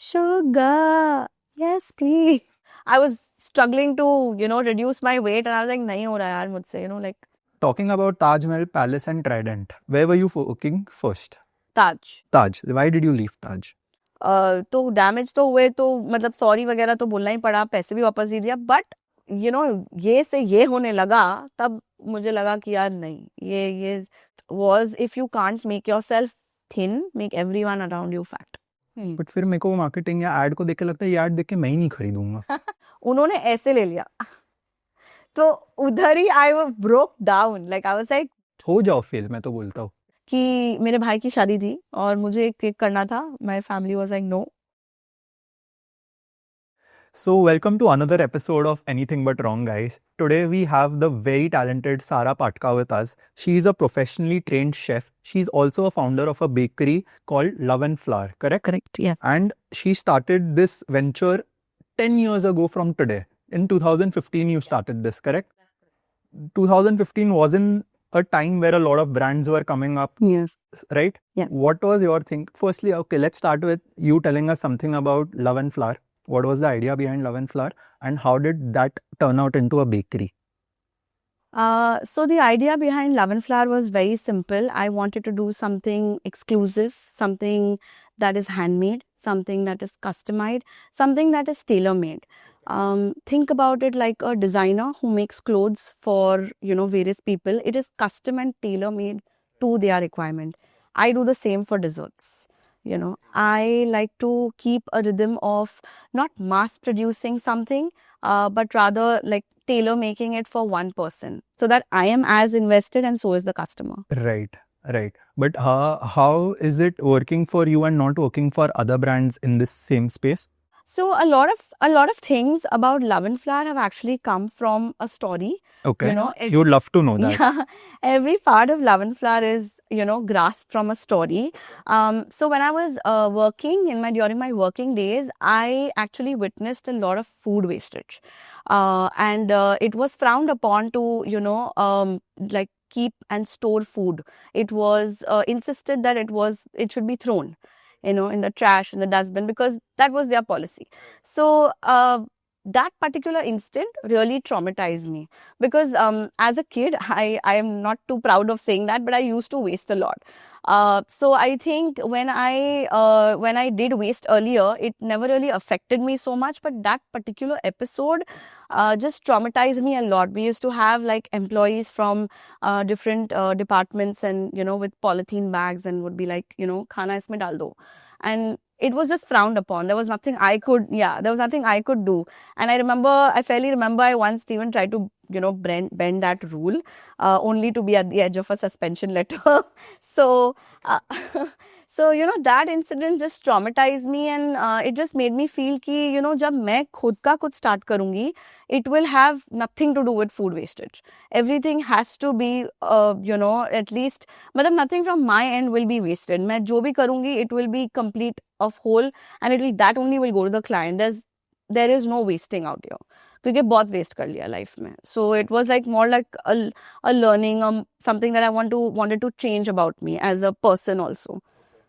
sugar, yes please. I was struggling to reduce my weight, and I was like, नहीं हो रहा यार मुझसे, like Talking about Taj Mahal Palace and Trident, where were you working first? Taj. Taj. Why did you leave Taj? तो damage तो हुए, तो मतलब सॉरी वगैरह तो बोलना ही पड़ा, पैसे भी वापस दे दिया, बट ये से ये होने लगा, तब मुझे लगा कि यार नहीं, ये was if you can't make yourself thin, make everyone around you fat. But फिर मेरे को मार्केटिंग या एड को देख के लगता है ये एड देख के मैं ही नहीं खरीदूंगा. उन्होंने ऐसे ले लिया तो उधर ही I broke down, like I was like हो जाओ फेल, मैं तो बोलता हूँ. कि मेरे भाई की शादी थी और मुझे केक करना था. My family was like no. So welcome to another episode of Anything But Wrong, guys. Today we have the very talented Sara Patka with us. She is a professionally trained chef. She's also a founder of a bakery called Love and Flour, correct? Correct, yes. And she started this venture 10 years ago from today. In 2015 you started this, correct? 2015 wasn't a time where a lot of brands were coming up, Yes. right? Yeah. What was your thing? Firstly, okay, let's start with you telling us something about Love and Flour. What was the idea behind Love and Flour, and how did that turn out into a bakery? So the idea behind Love and Flour was very simple. I wanted to do something exclusive, something that is handmade, something that is customized, something that is tailor-made. Think about it like a designer who makes clothes for various people. It is custom and tailor-made to their requirement. I do the same for desserts. I like to keep a rhythm of not mass producing something, but rather like tailor making it for one person, so that I am as invested and so is the customer. Right. But how is it working for you and not working for other brands in this same space? So a lot of things about Love and Flour have actually come from a story. Okay. You would love to know that. Yeah, every part of Love and Flour is grasped from a story. So when I was working during my working days, I actually witnessed a lot of food wastage, and it was frowned upon to like keep and store food. It was insisted that it should be thrown in the trash, in the dustbin, because that was their policy. So that particular instant really traumatized me, because as a kid, I am not too proud of saying that, but I used to waste a lot. So I think when I did waste earlier, it never really affected me so much, but that particular episode just traumatized me a lot. We used to have like employees from different departments, and with polythene bags, and would be like, khana isme dal do, and it was just frowned upon. There was nothing I could do. And I fairly remember I once even tried to bend that rule, only to be at the edge of a suspension letter. So so that incident just traumatized me, and it just made me feel कि जब मैं खुद का कुछ start करूँगी, it will have nothing to do with food wastage. Everything has to be at least, मतलब nothing from my end will be wasted. मैं जो भी करूँगी, it will be complete of whole, and that only will go to the client. There is no wasting out here, क्योंकि बहुत waste कर लिया life में. So it was like more like a learning, something that I wanted to change about me as a person also.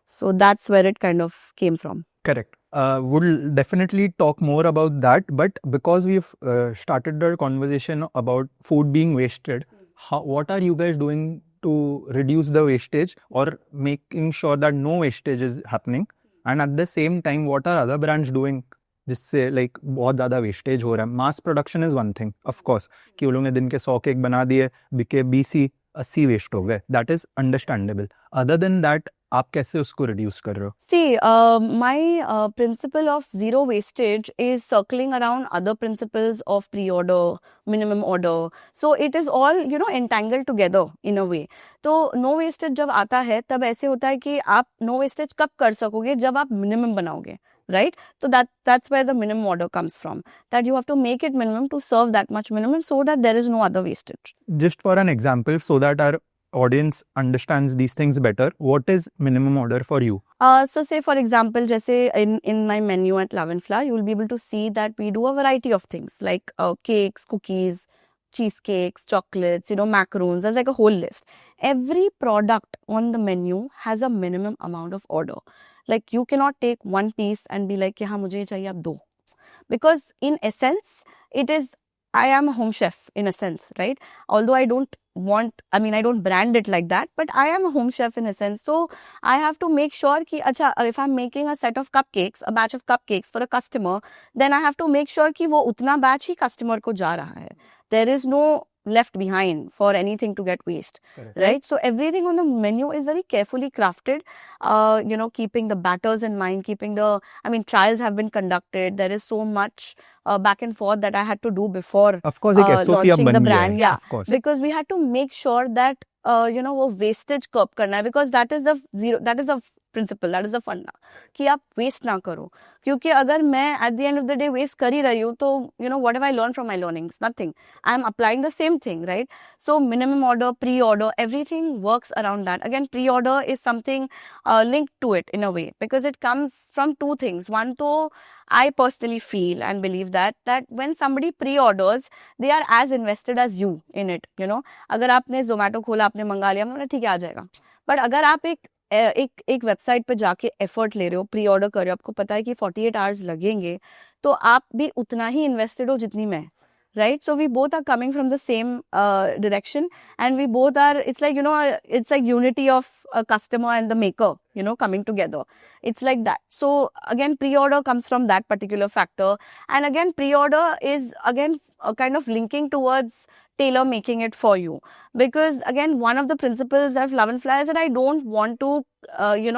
So that's where it kind of came from. Correct. We'll definitely talk more about that, but because we've started our conversation about food being wasted, what are you guys doing to reduce the wastage or making sure that no wastage is happening? And at the same time, what are other brands doing जिससे like बहुत ज़्यादा wastage हो रहा है? Mass production is one thing, of course, कि वो लोगों ने दिन के 100 केक बना दिए, बिके 20-80 वेस्ट हो गए, that is understandable. Other than that, आप कैसे उसको रिड्यूस कर रहे हो? See, my principle of zero wastage is circling around other principles of pre-order, minimum order. So it is all entangled together in a way. तो no wastage जब आता है, तब ऐसे होता है कि आप no wastage कब कर सकोगे, जब आप minimum बनाओगे, right? So that's where the minimum order comes from. That you have to make it minimum to serve that much minimum, so that there is no other wastage. Just for an example, so that our audience understands these things better, what is minimum order for you? So say for example, जैसे in my menu at Love and Flour, you will be able to see that we do a variety of things like cakes, cookies, cheesecakes, chocolates, macaroons. There's like a whole list. Every product on the menu has a minimum amount of order. Like you cannot take one piece and be like कि हाँ मुझे ये चाहिए आप दो, because in essence it is, I am a home chef in a sense, right? Although I don't brand it like that, but I am a home chef in a sense. So I have to make sure कि अच्छा, if I'm making a set of cupcakes, a batch of cupcakes for a customer, then I have to make sure कि वो उतना batch ही customer को जा रहा है. There is no left behind for anything to get waste. Correct. Right? So everything on the menu is very carefully crafted, keeping the batters in mind, trials have been conducted. There is so much back and forth that I had to do before Of course, एक SOP अब launching बन the गया brand. है. Yeah, Of course. because we had to make sure that वो wastage curb करना है, because that is the principle, that is the funda, कि आप waste ना करो. क्योंकि अगर मैं at the end of the day waste कर ही रही हूँ, तो what have I learned from my learnings? Nothing. I am applying the same thing, right? So minimum order, pre-order, everything works around that. Again, pre-order is something linked to it in a way, because it comes from two things. One, तो I personally feel and believe that when somebody pre-orders, they are as invested as you in it. अगर आपने Zomato खोला, आपने मंगा लिया, मतलब ठीक है आ जाएगा. But अगर आप एक वेबसाइट पे जाके एफर्ट ले रहे हो, प्री ऑर्डर कर रहे हो, आपको पता है कि 48 आवर्स लगेंगे, तो आप भी उतना ही इन्वेस्टेड हो जितनी मैं, right? So we both are coming from the same direction, and we both are, it's like it's like unity of a customer and the maker, coming together. It's like that. So again, pre-order comes from that particular factor, and again pre-order is again kind of linking towards tailor making it for you, because again one of the principles of Love and Fly is that I don't want to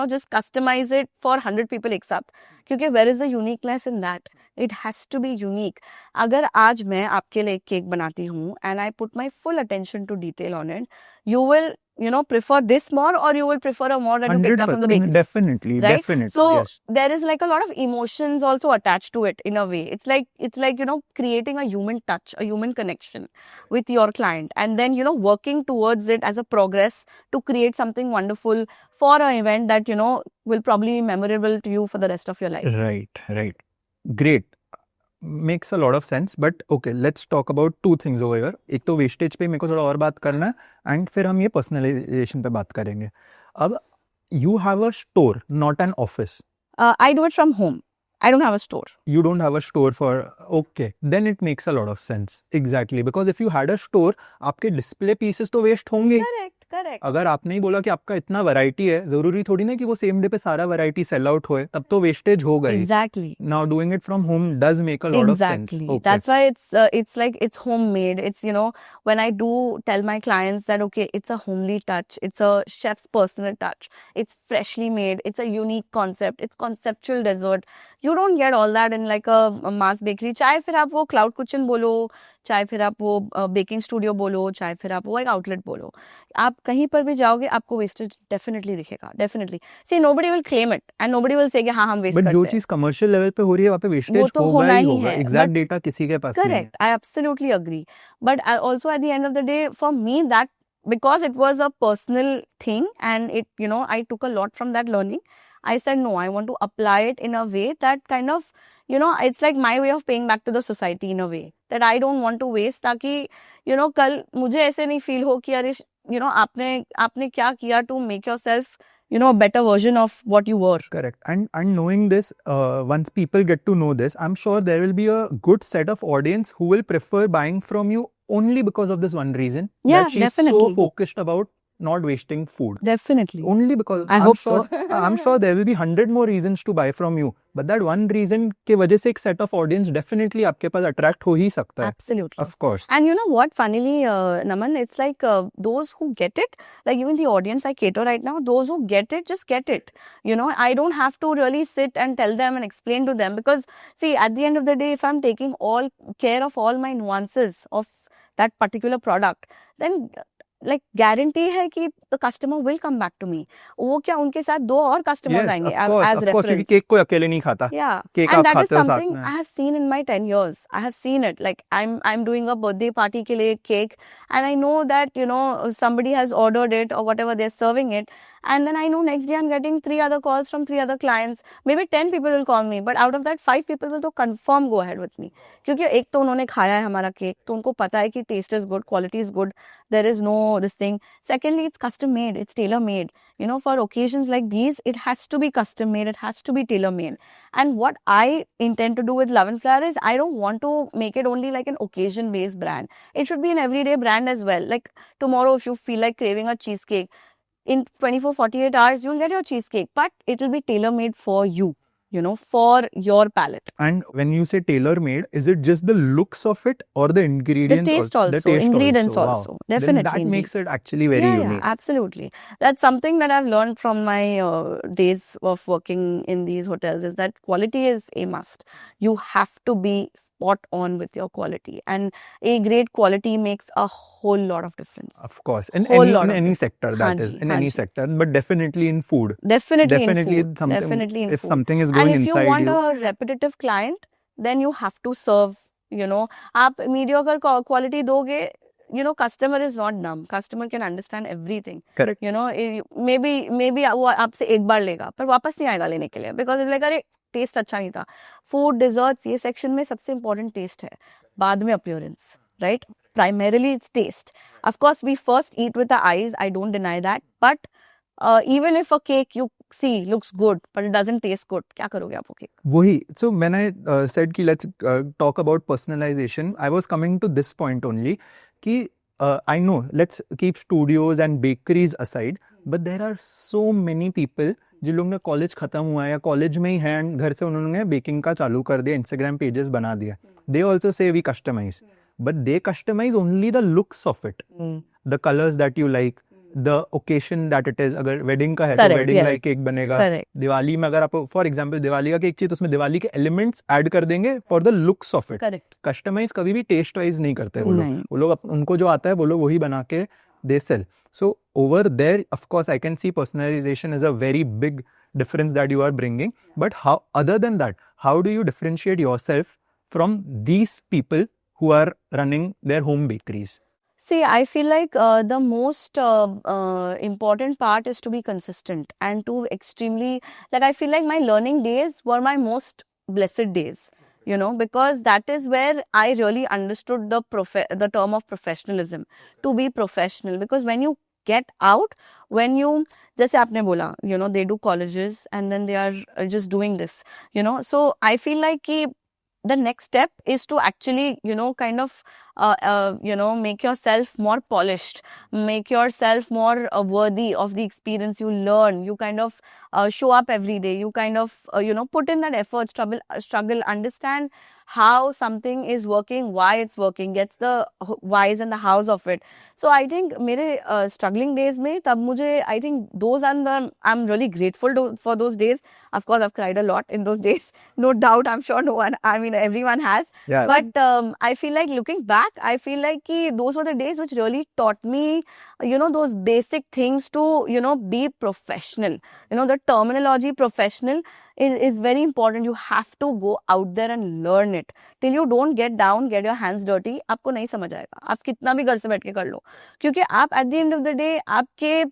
just customize it for 100 people except, क्योंकि where is the uniqueness in that? It has to be unique. अगर आज मैं आपके लिए एक cake बनाती हूँ and I put my full attention to detail on it, you will prefer this more, or you will prefer a more that you picked up from the bakery. Definitely, right? definitely. So yes. there is like a lot of emotions also attached to it in a way. It's like creating a human touch, a human connection with your client, and then working towards it as a progress to create something wonderful for an event that will probably be memorable to you for the rest of your life. Right. Great. Makes a lot of sense. But okay, let's talk about two things over here. एक तो wastage पे मेरे को थोड़ा और बात करना है, एंड फिर हम ये पर्सनलाइजेशन पे बात करेंगे. अब you have a store, not an office. I do it from home. I don't have a store. You don't have a store for, okay, then it makes a lot of sense. Exactly, because if you had a store, आपके display pieces तो waste होंगे. Correct. अगर आपने ही बोला कि आपका इतना variety है, जरूरी थोड़ी ना कि वो सेम डे पे सारा वैरायटी सेल आउट होए, तब तो वेस्टेज हो गई. Exactly. Now doing it from home does make a lot of sense. Okay. That's why it's like it's homemade. It's when I do tell my clients that okay, it's a homely touch, it's a chef's personal touch, it's freshly made, it's a unique concept, it's conceptual dessert. You don't get all that in like a mass bakery. चाहे फिर आप वो cloud kitchen बोलो, चाहे फिर आप वो baking studio बोलो, चाहे फिर आप वो एक आउटलेट बोलो, आप कहीं पर भी जाओगे आपको वेस्टेज डेफिनेटली दिखेगा. Definitely. See nobody will claim it and nobody will say कि हाँ हम वेस्ट करते हैं. बट जो चीज कमर्शियल लेवल पे हो रही है वहाँ पे वेस्टेज तो होगा ही होगा. एग्जैक्ट डेटा किसी के पास नहीं है. Correct. I absolutely agree. But also at the end of the day, for me, that because it was a personal thing and it, I took a lot from that learning. I said, no, I want to apply it in a way that kind of, it's like my way of paying back to the society in a way that I don't want to waste, ताकि, कल मुझे ऐसे नहीं feel हो कि अरे, आपने क्या किया to make yourself, a better version of what you were. Correct. And knowing this, once people get to know this, I'm sure there will be a good set of audience who will prefer buying from you only because of this one reason. Yeah, that she's definitely. so focused about not wasting food. Definitely. Only because I I'm hope sure, so. I'm sure there will be 100 more reasons to buy from you. But that one reason के वजह से एक set of audience definitely आपके पास attract हो ही सकता है. Absolutely. Of course. And you know what, funnily, Naman, it's like those who get it, like even the audience I cater right now, those who get it, just get it. I don't have to really sit and tell them and explain to them, because see, at the end of the day, if I'm taking all care of all my nuances of that particular product, then like guarantee है कि the customer will come back to me. वो क्या उनके साथ दो और customers आएंगे as reference. क्योंकि केक कोई अकेले नहीं खाता. Yeah, केक and आप that is खाते हो साथ something में. I have seen in my 10 years. I have seen it. Like I'm doing a birthday party के लिए cake, and I know that somebody has ordered it or whatever they're serving it, And then I know next day I'm getting 3 other calls from 3 other clients. Maybe 10 people will call me, but out of that 5 people will तो confirm go ahead with me. क्योंकि एक तो उन्होंने खाया है हमारा cake, तो उनको पता है कि taste is good, quality is good, there is no this thing. Secondly, it's custom made, it's tailor made. You know, for occasions like these, it has to be custom made, it has to be tailor made. And what I intend to do with Love and Flower is I don't want to make it only like an occasion based brand. It should be an everyday brand as well. Like tomorrow, if you feel like craving a cheesecake, in 24-48 hours, you'll get your cheesecake, but it'll be tailor made for you, you know, for your palate. And when you say tailor made, is it just the looks of it or the ingredients? The taste also, ingredients Wow. also. Definitely. Then that makes it actually very unique. Yeah, absolutely. That's something that I've learned from my days of working in these hotels, is that quality is a must. You have to be spot on with your quality, and a great quality makes a whole lot of difference. Of course, in Whole any lot in of any difference. sector, that is Hanji, in any hanji. sector, but definitely in food. Definitely in Definitely food. something. Definitely in If food. something is And going if you inside want you, a repetitive client, then you have to serve, you know, आप mediocre quality दोगे, you know, customer is not dumb. Customer can understand everything. correct. You know, maybe वो आपसे एक बार लेगा, पर वापस नहीं आएगा लेने के लिए, because it's like अरे टेस्ट अच्छा नहीं था. Food, desserts, ये section में सबसे important taste है. बाद में appearance, right? Primarily it's taste. Of course, we first eat with the eyes. I don't deny that, but even if a cake you see looks good but it doesn't taste good, क्या करोगे आप वो cake? Wahi. So when I said ki let's talk about personalization, I was coming to this point only ki I know, let's keep studios and bakeries aside, but there are so many people जिन लोगों ने college खत्म हुआ है या college में ही है and घर से उन्होंने बेकिंग का चालू कर दिया, इंस्टाग्राम पेजेस बना दिया. They also say we customize, but they customize only the looks of it, the colors that you like, the occasion that it is. अगर वेडिंग का है तो Correct, wedding yes. Like cake बनेगा. Correct. Diwali में अगर आप फॉर एग्जांपल दिवाली का cake चाहिए तो उसमें दिवाली के एलिमेंट्स ऐड कर देंगे for the looks of it. Correct. Customize कभी भी टेस्ट वाइज नहीं करते वो नहीं. लोग. वो लोग उनको जो आता है वो लोग वही बना के दे sale. So over there of course I can see personalization is a very big difference that you are bringing, but how, other than that, how do you differentiate yourself from these people who are running their home bakeries? See, I feel like the most important part is to be consistent and to extremely, like I feel like my learning days were my most blessed days, you know, because that is where I really understood the term of professionalism, to be professional. Because when you get out, when you, जैसे आपने बोला, you know, they do colleges and then they are just doing this, you know, so I feel like कि the next step is to actually, you know, kind of, you know, make yourself more polished, make yourself more worthy of the experience you learn. You kind of show up every day. You kind of, you know, put in that effort, struggle, understand how something is working, why it's working, gets the whys and the hows of it. So I think मेरे struggling days में तब मुझे, I think those are the, I'm really grateful for those days. Of course, I've cried a lot in those days. No doubt, I'm sure no one, I mean, everyone has. Yeah. But I feel like looking back, I feel like ki those were the days which really taught me, you know, those basic things to, you know, be professional. You know, the terminology professional is very important. You have to go out there and learn it. Till you don't get down, get your hands dirty, आपको नहीं समझ आएगा. आप कितना भी घर से बैठ के कर लो, क्योंकि आप at the end of the day आपके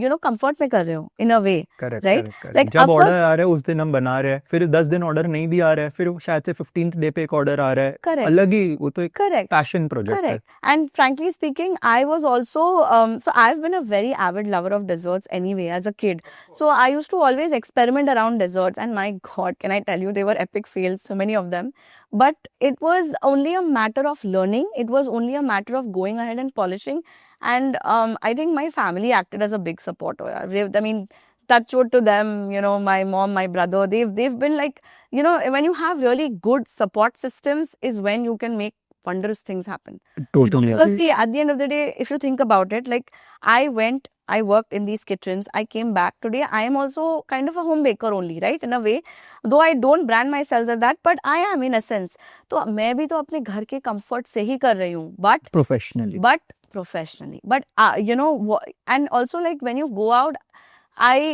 you know comfort में कर रहे हो in a way, Correct, right? correct, correct. Like जब आपका- ऑर्डर आ रहा है उस दिन हम बना रहे हैं, फिर 10 दिन ऑर्डर नहीं भी आ रहा है, फिर शायद से 15th डे पे एक ऑर्डर आ रहा है. Correct. अलग ही, वो तो एक Correct. पैशन प्रोजेक्ट है. Correct. And frankly speaking, I was also, so I've been a very avid lover of desserts anyway as a kid. So I used to always experiment around desserts, and my God, can I tell you, they were epic fails, so many of them. But it was only a matter of learning. It was only a matter of going ahead and polishing. And I think my family acted as a big supporter. I mean, touch wood to them, you know, my mom, my brother, they've been like, you know, when you have really good support systems is when you can make wondrous things happen. Totally. Because see, at the end of the day, if you think about it, like I worked in these kitchens, I came back. Today, I am also kind of a home baker only, right? In a way, though I don't brand myself as that, but I am in a sense. तो मैं भी तो अपने घर के comfort से ही कर रही हूँ, but Professionally. But you know, and also like when you go out,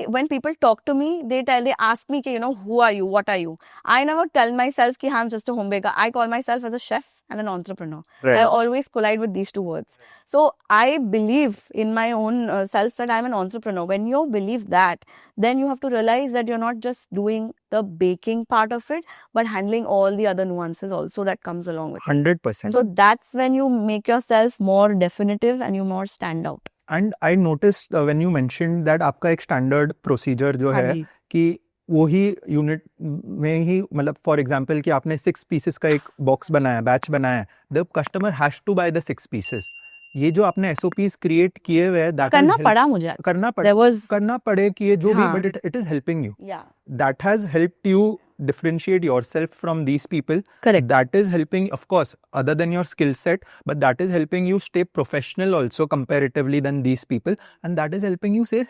when people talk to me, they ask me, you know, who are you? What are you? I never tell myself कि I'm just a home baker. I call myself as a chef and an entrepreneur. Right. I always collide with these two words. So I believe in my own self that I'm an entrepreneur. When you believe that, then you have to realize that you're not just doing the baking part of it, but handling all the other nuances also that comes along with it. 100%. So that's when you make yourself more definitive and you more stand out. And I noticed when you mentioned that आपका एक standard procedure जो हाँ है जी. कि वो ही unit में ही मतलब for example कि आपने 6 पीसेस का एक बॉक्स बनाया, बैच बनाया, the customer has to buy the 6 pieces. ये जो आपने एसओपीस क्रिएट किए हुए हैं, दैट करना पड़ा मुझे. करना पड़े कि ये जो भी, हाँ. But it is helping you. Yeah. That has helped you differentiate yourself from these people. Correct. That is helping, of course, other than your skill set, but that is helping you stay professional also comparatively than these people, and that is helping you say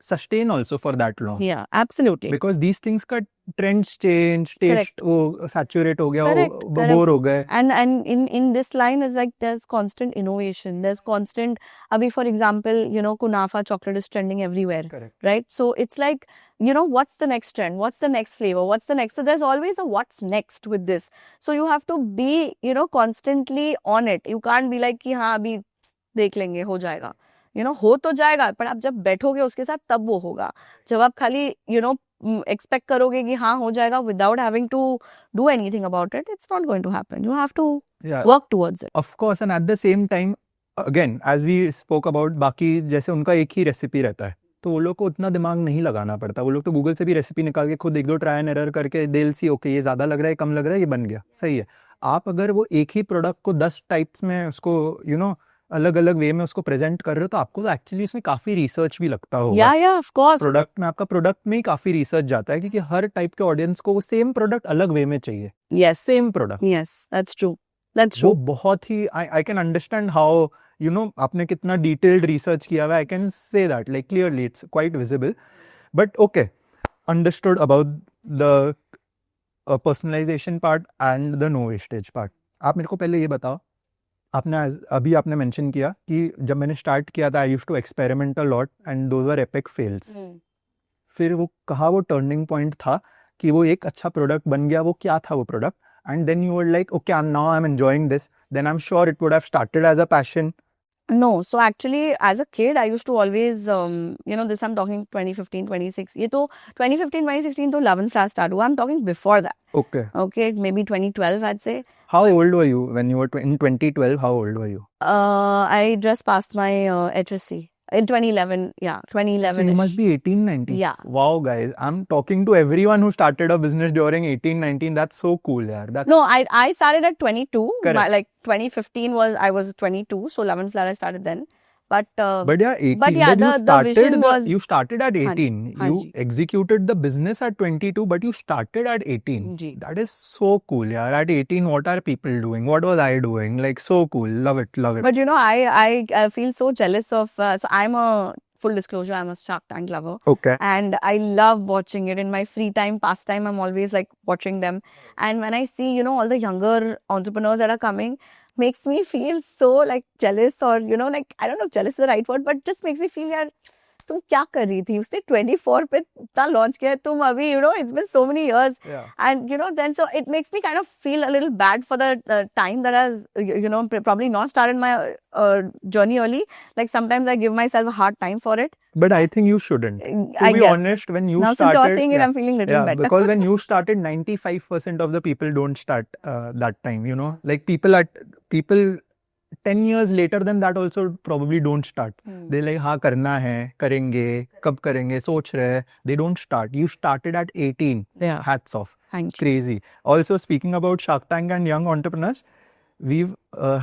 sustain also for that long. Yeah, absolutely. Because these things का trends change, taste Correct. वो saturate हो गया, Correct, वो correct. bore हो गए. And in this line is like there's constant innovation. There's constant. Abhi, for example, you know, kunafa chocolate is trending everywhere. Correct. Right? So it's like, you know, what's the next trend? What's the next flavor? What's the next? So there's always a what's next with this. So you have to be, you know, constantly on it. You can't be like कि हाँ अभी देख लेंगे हो जाएगा. You know, हो तो जाएगा, पर आप जब बैठोगे उसके साथ तब वो होगा. जब आप खाली, you know, expect करोगे कि हाँ हो जाएगा without having to do anything about it, it's not going to happen. You have to work towards it. Of course, and at the same time, again, as we spoke about, बाकी जैसे उनका एक ही recipe रहता है, तो वो लोग को उतना दिमाग नहीं लगाना पड़ता. वो लोग तो गूगल से भी रेसिपी निकाल के खुद एक दो ट्राई एंड एरर करके they'll see, ओके ये ज़्यादा लग रहा है, कम लग रहा है, ये बन गया, सही है. आप अगर वो एक ही प्रोडक्ट को 10 टाइप्स में उसको, you know, अलग अलग वे में उसको प्रेजेंट कर रहे हो, तो आपको तो एक्चुअली इसमें काफी रिसर्च भी लगता होगा. Yeah, of course. प्रोडक्ट में आपका प्रोडक्ट में ही काफी रिसर्च जाता है, क्योंकि हर टाइप के ऑडियंस को वो सेम प्रोडक्ट अलग वे में चाहिए. Yes. Same product. Yes, that's true. That's वो true. बहुत ही I can understand how, you know, आपने कितना डिटेल्ड रिसर्च किया हुआ. I can say that like clearly, it's quite visible. But okay, understood about the personalisation part and the no wastage part. आप मेरे को पहले ये बताओ, आपने अभी आपने मेंशन किया कि जब मैंने स्टार्ट किया था, I used to experiment a lot and those were epic fails. फिर वो कहाँ वो टर्निंग पॉइंट था कि वो एक अच्छा प्रोडक्ट बन गया? वो क्या था वो product? And then you were like, okay, now I am enjoying this. Then I am sure it would have started as a passion. No, so actually as a kid I used to always you know, this I'm talking 2015 26, ये तो 2015 2016 तो Love and Flower start हुआ. I'm talking before that. Okay, maybe 2012 I'd say. How old were you when you were in 2012? How old were you? I just passed my HSC in 2011. Yeah, 2011. So you must be 18 19. Yeah. Wow, guys, I'm talking to everyone who started a business during 18 19. That's so cool, yaar. No, I started at 22. Correct. Like 2015 I was 22, so Love and Flower I started then. But yeah, 18. But yeah, the vision was. You started at 18. You Hanji. executed the business at 22, but you started at 18. Ji. That is so cool, yaar. At 18, what are people doing? What was I doing? Like, so cool. Love it, love it. But you know, I feel so jealous of. So I'm a, full disclosure, I'm a Shark Tank lover. Okay. And I love watching it in my free time, pastime. I'm always like watching them. And when I see, you know, all the younger entrepreneurs that are coming, makes me feel so like jealous, or you know, like I don't know if jealous is the right word, but just makes me feel यार तुम क्या कर रही थी? उसने 24 पे इतना launch किया, तुम अभी, you know, it's been so many years. Yeah. And you know, then so it makes me kind of feel a little bad for the time that has, you know, probably not started my journey early. Like sometimes I give myself a hard time for it. But I think you shouldn't. To be honest, when you now started, since you're saying it, I'm feeling a little better. because when you started, 95% of the people don't start that time. You know, like people 10 years later than that also probably don't start. They like, हाँ करना है, करेंगे, कब करेंगे, सोच रहे हैं. They don't start. You started at 18. Yeah. Hats off. Thank you. Crazy. Also, speaking about Shark Tank and young entrepreneurs, we've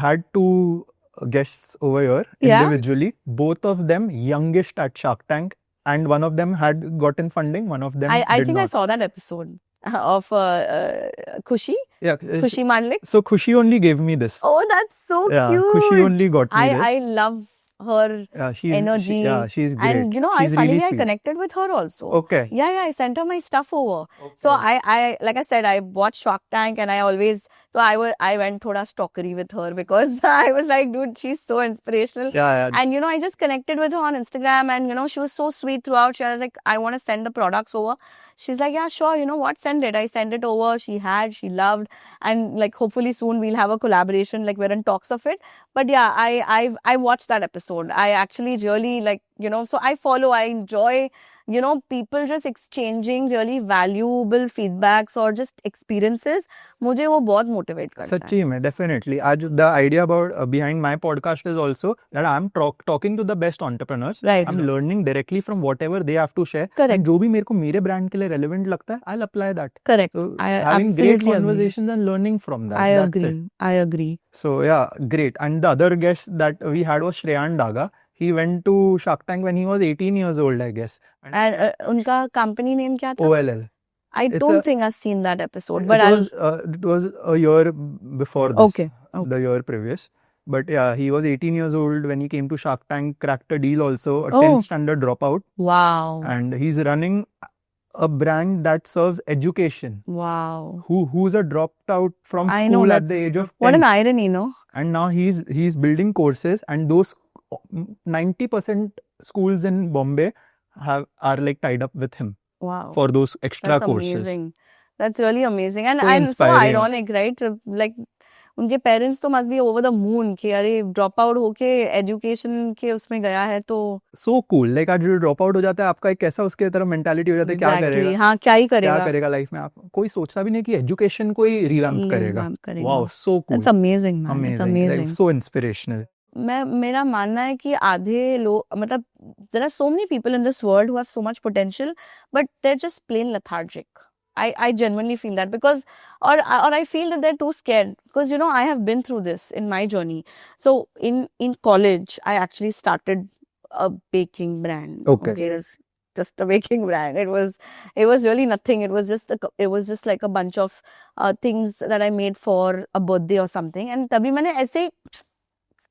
had two guests over here individually. Both of them youngest at Shark Tank, and one of them had gotten funding. One of them I did think not. I saw that episode of Khushi. Yeah. Khushi Manlik. So Khushi only gave me this. Oh, that's so cute. Khushi only got me this. I love her energy. She's great. And you know, she's finally really I sweet. connected with her also. Okay. Yeah, I sent her my stuff over. Okay. So I like I said, I watch Shark Tank and I always So I went thoda stalkery with her because I was like, dude, she's so inspirational. Yeah. And I just connected with her on Instagram, and she was so sweet throughout. She was like, I want to send the products over. She's like, yeah, sure. You know what? Send it. I sent it over. She loved, and like hopefully soon we'll have a collaboration. Like we're in talks of it. But yeah, I watched that episode. I actually really like, so I follow. I enjoy, people just exchanging really valuable feedbacks or just experiences. मुझे वो बहुत motivate करता है. सच्ची में definitely. आज the idea about behind my podcast is also that I'm talking to the best entrepreneurs. Right. I'm learning directly from whatever they have to share. Correct. And जो भी मेरे को मेरे brand के लिए relevant लगता है, I'll apply that. Correct. So I having great absolutely conversations and learning from that. I That's agree. it. I agree. So yeah, great. And the other guest that we had was Shreyan Daga. He went to Shark Tank when he was 18 years old, I guess. And उनका company name क्या था? OLL. I don't think I've seen that episode, but it was a year before this. Okay. The year previous. But yeah, he was 18 years old when he came to Shark Tank, cracked a deal also, a 10th standard dropout. Wow. And he's running a brand that serves education. Wow. Who's a dropped out from I know, school at the age of 10. What an irony, no? And now he's building courses, and those 90% schools in Bombay are like tied up with him. Wow. For those extra That's courses. Amazing. That's really amazing. And So inspiring. ironic, right? Like, उनके parents तो must be over the moon कि अरे drop out होके education के उसमें गया है तो so cool. Like आज जो drop out हो जाता है, आपका एक कैसा उसके तरफ mentality हो जाता है, क्या करेगा? हाँ, क्या ही करेगा? क्या करेगा लाइफ में? आप कोई सोचता भी नहीं कि education कोई revamp करेगा. Wow, so cool. That's amazing, man. Amazing. It's amazing. Like, so inspirational. मेरा मानना है कि आधे लोग मतलब there are so many people in this world who have so much potential, but they're just plain lethargic. I genuinely feel that because or I feel that they're too scared because I have been through this in my journey. So in college I actually started a baking brand. Okay. It was just a baking brand. It was really nothing. It was just like a bunch of things that I made for a birthday or something. And तभी मैंने ऐसे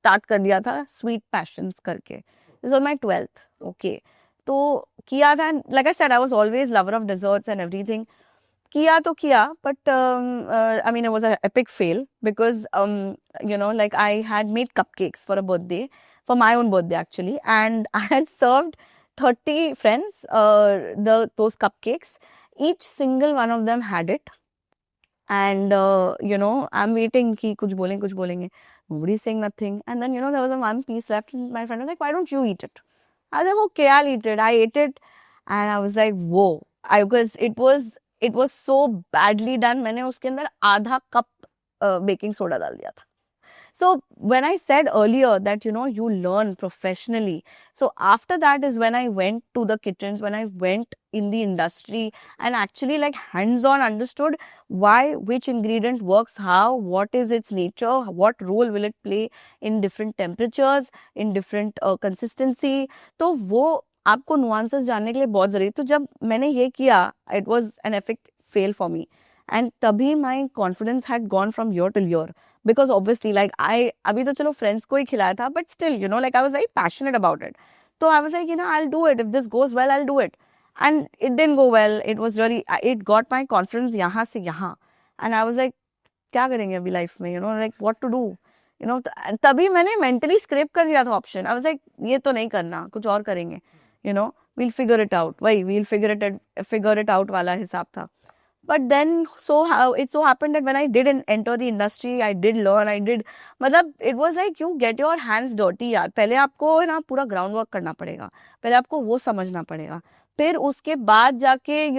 start कर दिया था Sweet Passions करके. This was my 12th. Okay. तो किया था, and like I said, I was always lover of desserts and everything. किया तो किया, but I mean it was an epic fail because like I had made cupcakes for a birthday, for my own birthday actually, and I had served 30 friends those cupcakes. Each single one of them had it. And I'm waiting कि कुछ बोलेंगे. Nobody's saying nothing. And then there was a one piece left, and my friend was like, why don't you eat it? I was like, okay, I'll eat it. I ate it, and I was like, whoa. Because it was so badly done. मैंने उसके अंदर आधा cup baking soda डाल दिया था. So when I said earlier that you learn professionally, so after that is when I went to the kitchens, when I went in the industry and actually like hands-on understood which ingredient works how, what is its nature, what role will it play in different temperatures, in different consistency. तो वो आपको nuances जानने के लिए बहुत जरूरी. तो जब मैंने ये किया, it was an epic fail for me. And तभी my confidence had gone from year to year. Because obviously, like अभी तो चलो friends को ही खिलाया था, but still, like I was very passionate about it. So I was like, I'll do it. If this goes well, I'll do it. And it didn't go well. It got my confidence यहाँ से यहाँ. And I was like, क्या करेंगे अभी life में, like what to do. तभी मैंने mentally scrape कर दिया था option. I was like, ये तो नहीं करना, कुछ और करेंगे. We'll figure it out. We'll figure it out वाला हिसाब था. But then it so happened that when I did enter the industry, I did learn, मतलब it was like you get your hands dirty यार. पहले आपको ना पूरा ground work करना पड़ेगा. पहले आपको वो समझना पड़ेगा. फिर उसके बाद जाके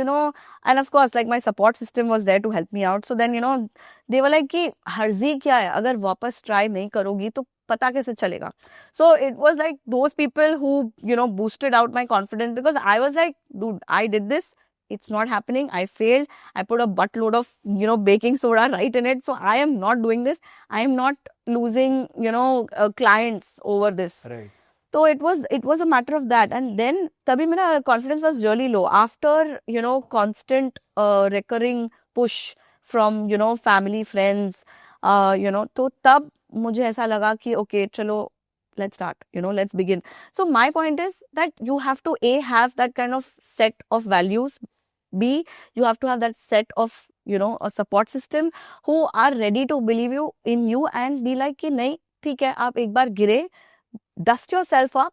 and of course like my support system was there to help me out. So then they were like कि हर्जी क्या है, अगर वापस try नहीं करोगी तो पता कैसे चलेगा. So it was like those people who boosted out my confidence because I was like, dude, I did this. It's not happening. I failed. I put a buttload of, baking soda right in it. So I am not doing this. I am not losing, clients over this. Right. So it was a matter of that. And then tabhi mera confidence was really low. After, constant recurring push from, family, friends, तो तब मुझे ऐसा लगा कि okay, चलो, let's start, let's begin. So my point is that you have to have that kind of set of values. B, you have to have that set of a support system who are ready to believe in you and be like कि नहीं ठीक है, आप एक बार गिरे, dust yourself up,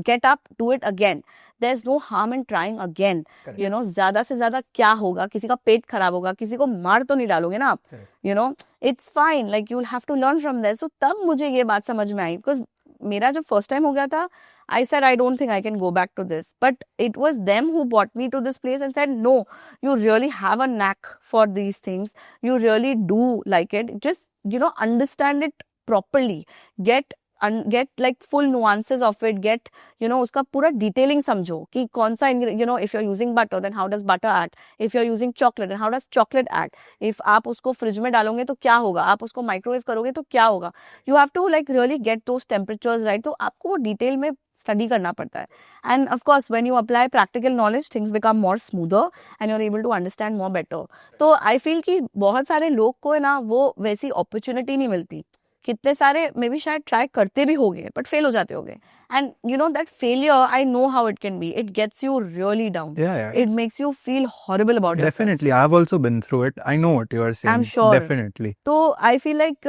get up, do it again. There's no harm in trying again. ज़्यादा से ज़्यादा क्या होगा, किसी का पेट खराब होगा, किसी को मार तो नहीं डालोगे ना आप, it's fine, like you'll have to learn from this. So तब मुझे ये बात समझ में आई, because मेरा जब first time हो गया था, I said I don't think I can go back to this, but it was them who brought me to this place and said no, you really have a knack for these things, you really do like it, just understand it properly, get like full nuances of it, get उसका पूरा detailing समझो कि कौन सा if you're using butter, then how does butter act, if you're using chocolate, then how does chocolate act, if आप उसको fridge में डालोगे तो क्या होगा, आप उसको माइक्रोवेव करोगे तो क्या होगा, you have to like really get those temperatures right. तो आपको वो डिटेल में स्टडी करना पड़ता है. And of course when you apply practical knowledge, things become more smoother and you're able to understand more better. तो I feel कि बहुत सारे लोग को है ना वो वैसी opportunity नहीं मिलती. कितने सारे मे बी शायद ट्राई करते भी होंगे बट फेल हो जाते होंगे, and that failure I know how it can be, it gets you really down, it makes you feel horrible about yourself. Definitely, I have also been through it. I know what you are saying. I'm sure. Definitely. तो I feel like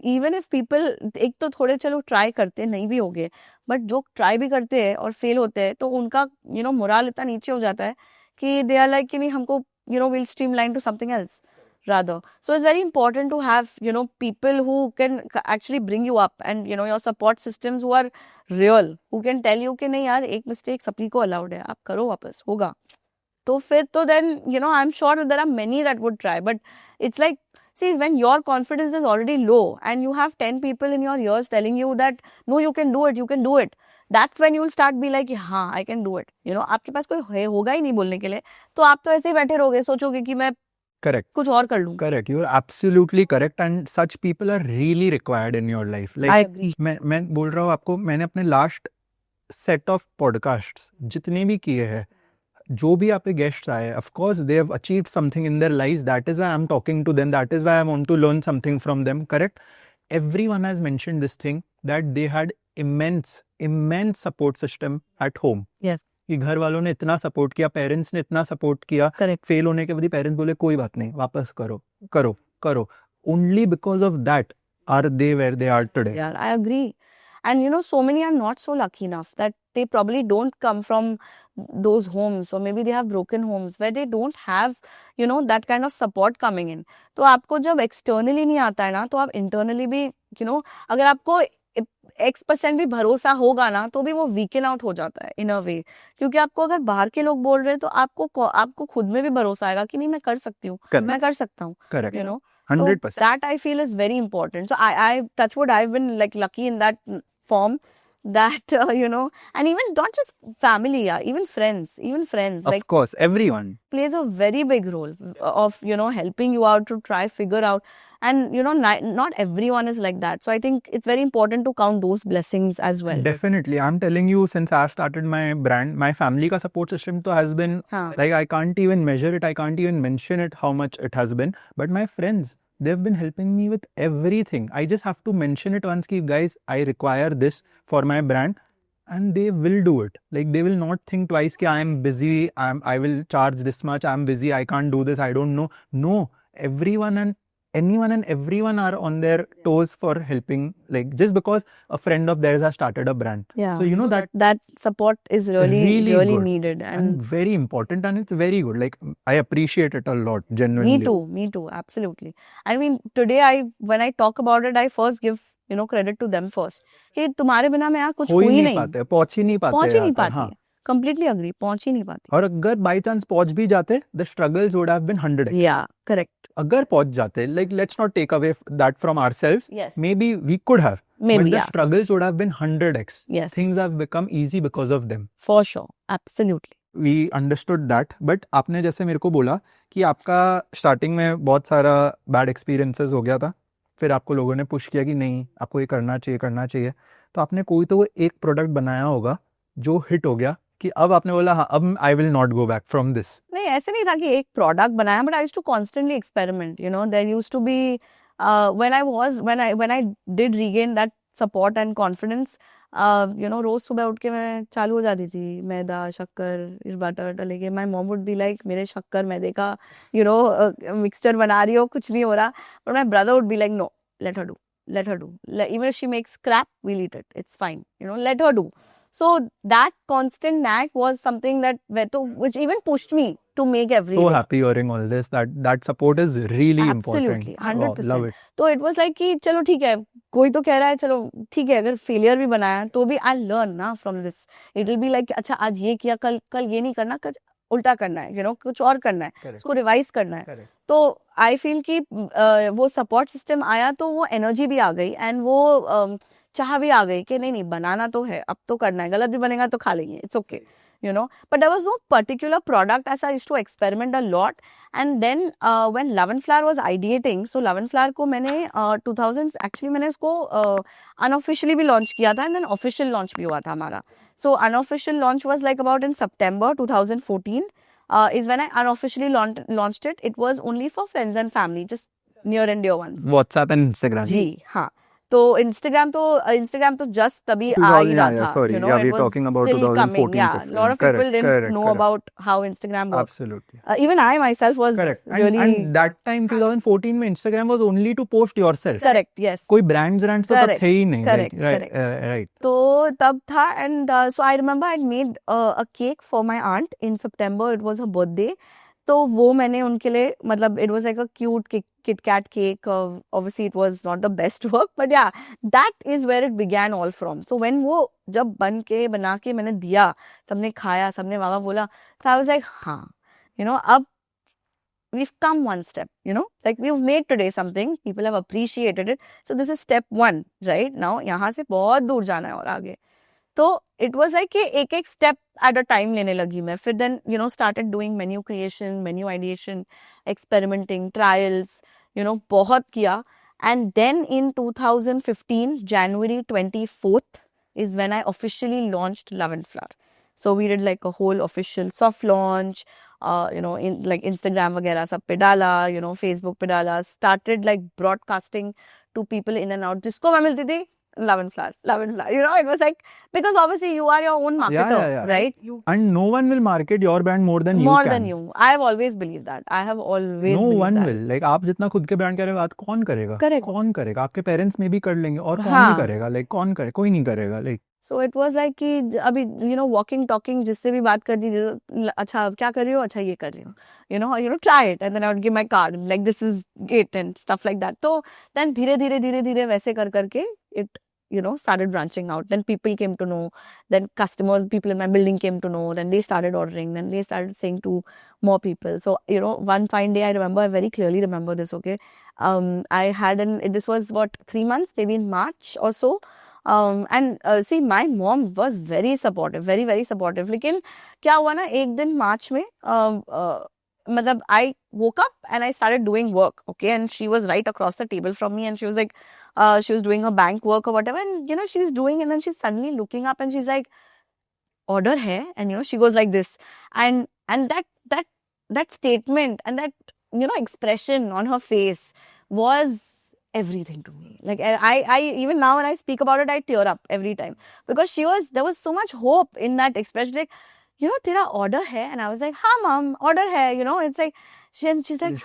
even if people एक तो थोड़े चलो try करते नहीं भी होंगे, but जो ट्राई भी करते हैं और फेल होते हैं तो उनका मोरल इतना नीचे हो जाता है कि दे आर लाइक कि नहीं हमको we'll streamline to something else rather. So it's very important to have people who can actually bring you up, and your support systems who are real, who can tell you कि नहीं यार एक mistake सबकी को allowed है, आप करो वापस होगा. तो फिर तो then I'm sure that there are many that would try, but it's like, see, when your confidence is already low and you have 10 people in your ears telling you that no, you can do it, that's when you'll start be like हाँ I can do it. आपके पास कोई होगा ही नहीं बोलने के लिए, तो आप तो ऐसे ही बैठे रहोगे, सोचोगे कि मैं Correct. कुछ और कर लूं. Correct. You're absolutely correct, and such people are really required in your life. Like, I agree. मैं बोल रहा हूँ आपको, मैंने अपने लास्ट सेट ऑफ पॉडकास्ट्स जितने भी किए हैं, जो भी आप पे गेस्ट्स आए, of course they have achieved something in their lives. That is why I'm talking to them. That is why I want to learn something from them. Correct. Everyone has mentioned this thing that they had immense support system at home. Yes. कि घर वालों ने इतना support किया, parents ने इतना support किया, fail होने के बाद पेरेंट्स बोले कोई बात नहीं, वापस करो. Only because of that are they where they are today. Yeah, I agree. And so many are not so lucky enough that they probably don't come from those homes, or maybe they have broken homes where they don't have that kind of support coming in. तो आपको जब externally नहीं आता है ना, तो आप internally भी अगर आपको X% भी भरोसा होगा ना, तो भी वो वीकन आउट हो जाता है इन अ वे, क्योंकि आपको अगर बाहर के लोग बोल रहे हैं तो आपको खुद में भी भरोसा आएगा कि नहीं मैं कर सकती हूँ, मैं कर सकता हूँ. 100%. So that I feel is very important. So I touch wood, I've been like lucky in that form, that and even not just family, yeah, even friends Of like course, everyone plays a very big role of helping you out to try figure out, and not everyone is like that. So I think it's very important to count those blessings as well. Definitely. I'm telling you, since I started my brand, my family ka support system to has been like, I can't even measure it, I can't even mention it how much it has been. But my friends, they've been helping me with everything. I just have to mention it once, ki guys, I require this for my brand, and they will do it. Like, they will not think twice ki I am busy, I will charge this much, I'm busy, I can't do this, I don't know. No, anyone and everyone are on their toes for helping, like, just because a friend of theirs has started a brand. Yeah. So that support is really good needed and very important, and it's very good. Like, I appreciate it a lot, genuinely. Me too, absolutely. I mean, today when I talk about it, I first give credit to them first. कि तुम्हारे बिना मैं यहाँ कुछ हो ही नहीं पाते, पहुंच ही नहीं पाते. हाँ. Completely agree, पहुंच ही नहीं पाती. और अगर by chance पहुंच भी जाते, the struggles would have been 100x. Yeah, correct. अगर पहुंच जाते, like, let's not take away that from ourselves. Yes. Maybe we could have. Maybe, but the struggles would have been 100x. Yes. Things have become easy because of them. For sure, absolutely. We understood that. But आपने जैसे मेरे को बोला कि आपका starting में बहुत सारा बैड एक्सपीरियंसेस हो गया था, फिर आपको लोगों ने पुश किया कि नहीं आपको ये करना चाहिए, तो आपने कोई तो वो एक प्रोडक्ट बनाया होगा जो हिट हो गया कि अब आपने बोला हाँ अब I will not go back from this. नहीं, ऐसे नहीं था कि एक प्रोडक्ट बनाया, but I used to constantly experiment. There used to be when I did regain that support and confidence, you know, रोज सुबह उठ के मैं चालू हो जाती थी मैदा शक्कर इस बटर लेके. My mom would be like मेरे शक्कर मैदे का you know मिक्सचर बना रही हो कुछ नहीं हो रहा. But my brother would be like no, let her do. Even if she makes crap, we'll eat it. It's fine. You know, let her do. So that constant nag was something that which even pushed me to make every So day. happy hearing all this. That support is really Absolutely, important. Wow, 100%. love it. तो it was like कि चलो ठीक है कोई तो कह रहा है चलो ठीक है अगर फेलियर भी बनाया तो भी आई लर्न ना from this. It will be like अच्छा आज ये किया कल ये नहीं करना कल उल्टा करना है. कुछ और करना है. Correct. उसको रिवाइज करना है. Correct. तो आई फील कि वो सपोर्ट सिस्टम आया तो वो एनर्जी भी आ गई एंड वो चाह भी आ गई कि नहीं बनाना तो है अब तो करना है. गलत भी बनेगा तो खा लेंगे. It's okay. But there was no particular product as I used to experiment a lot. And then when Love and Flower was ideating, so Love and Flower को मैंने 2000 actually मैंने उसको unofficially भी launch किया था and then official launch भी हुआ था हमारा. So unofficial launch was like about in September 2014 is when I unofficially launched it. It was only for friends and family, just near and dear ones. WhatsApp and Instagram. जी हाँ. तो Instagram तो just तभी आ ही रहा था. Sorry, yeah, we're it was talking about still 2014, coming. Yeah, 15. a lot of people didn't Correct. know about how Instagram works. Absolutely. Even I myself was Correct. really And that time 2014 में Instagram was only to post yourself. correct. Yes. कोई brands तो तब Correct. थे ही नहीं. Correct, Like, right. तो तब था and so I remember I made a cake for my aunt in September. It was her birthday. तो वो मैंने उनके लिए मतलब it was like a cute Kit Kat cake. Obviously it was not the best work, but yeah, that is where it began all from. So when वो जब बना के मैंने दिया, सबने खाया, सबने वाह बोला, तो I was like हाँ, अब we've come one step, like we've made today something, people have appreciated it. So this is step 1, right? Now यहाँ से बहुत दूर जाना है और आगे. तो it was like कि एक step at a time लेने लगी मैं. फिर then started doing menu creation, menu ideation, experimenting, trials, बहुत किया. And then in 2015, January 24th is when I officially launched Love and Flower. So we did like a whole official soft launch, in like Instagram वगैरह सब पे डाला, Facebook पे डाला, started like broadcasting to people in and out. जिसको मैं मिलती थी Love and Flower. It was like, because obviously you are your own marketer, right? And no one will market your brand more than you can. More than you. I have always believed that. I have always No believed one that. will. Like आप जितना खुद के brand कह रहे हो कौन करेगा? Correct. कौन करेगा? आपके पेरेंट्स में भी कर लेंगे और कौन हाँ. नहीं करेगा? Like कौन करे? कोई नहीं करेगा. Like So it was like कि अभी walking talking जिससे भी बात कर दी अच्छा क्या कर रही हो अच्छा ये कर रही हो try it and then I would give my card like this is it and stuff like that. तो then धीरे वैसे करके it started branching out. Then people came to know, then people in my building came to know, then they started ordering, then they started saying to more people. So one fine day I very clearly remember this. Okay, I had this was what 3 months, maybe in March or so. And see, my mom was very supportive, very very supportive. लेकिन क्या हुआ ना एक दिन मार्च में मतलब I woke up and I started doing work, okay, and she was right across the table from me and she was like she was doing her bank work or whatever and she's doing and then she's suddenly looking up and she's like order hai and she goes like this and that statement and that expression on her face was everything to me. Like I even now when I speak about it I tear up every time because there was so much hope in that expression, like तेरा order है and I was like हाँ mom order है it's like she's like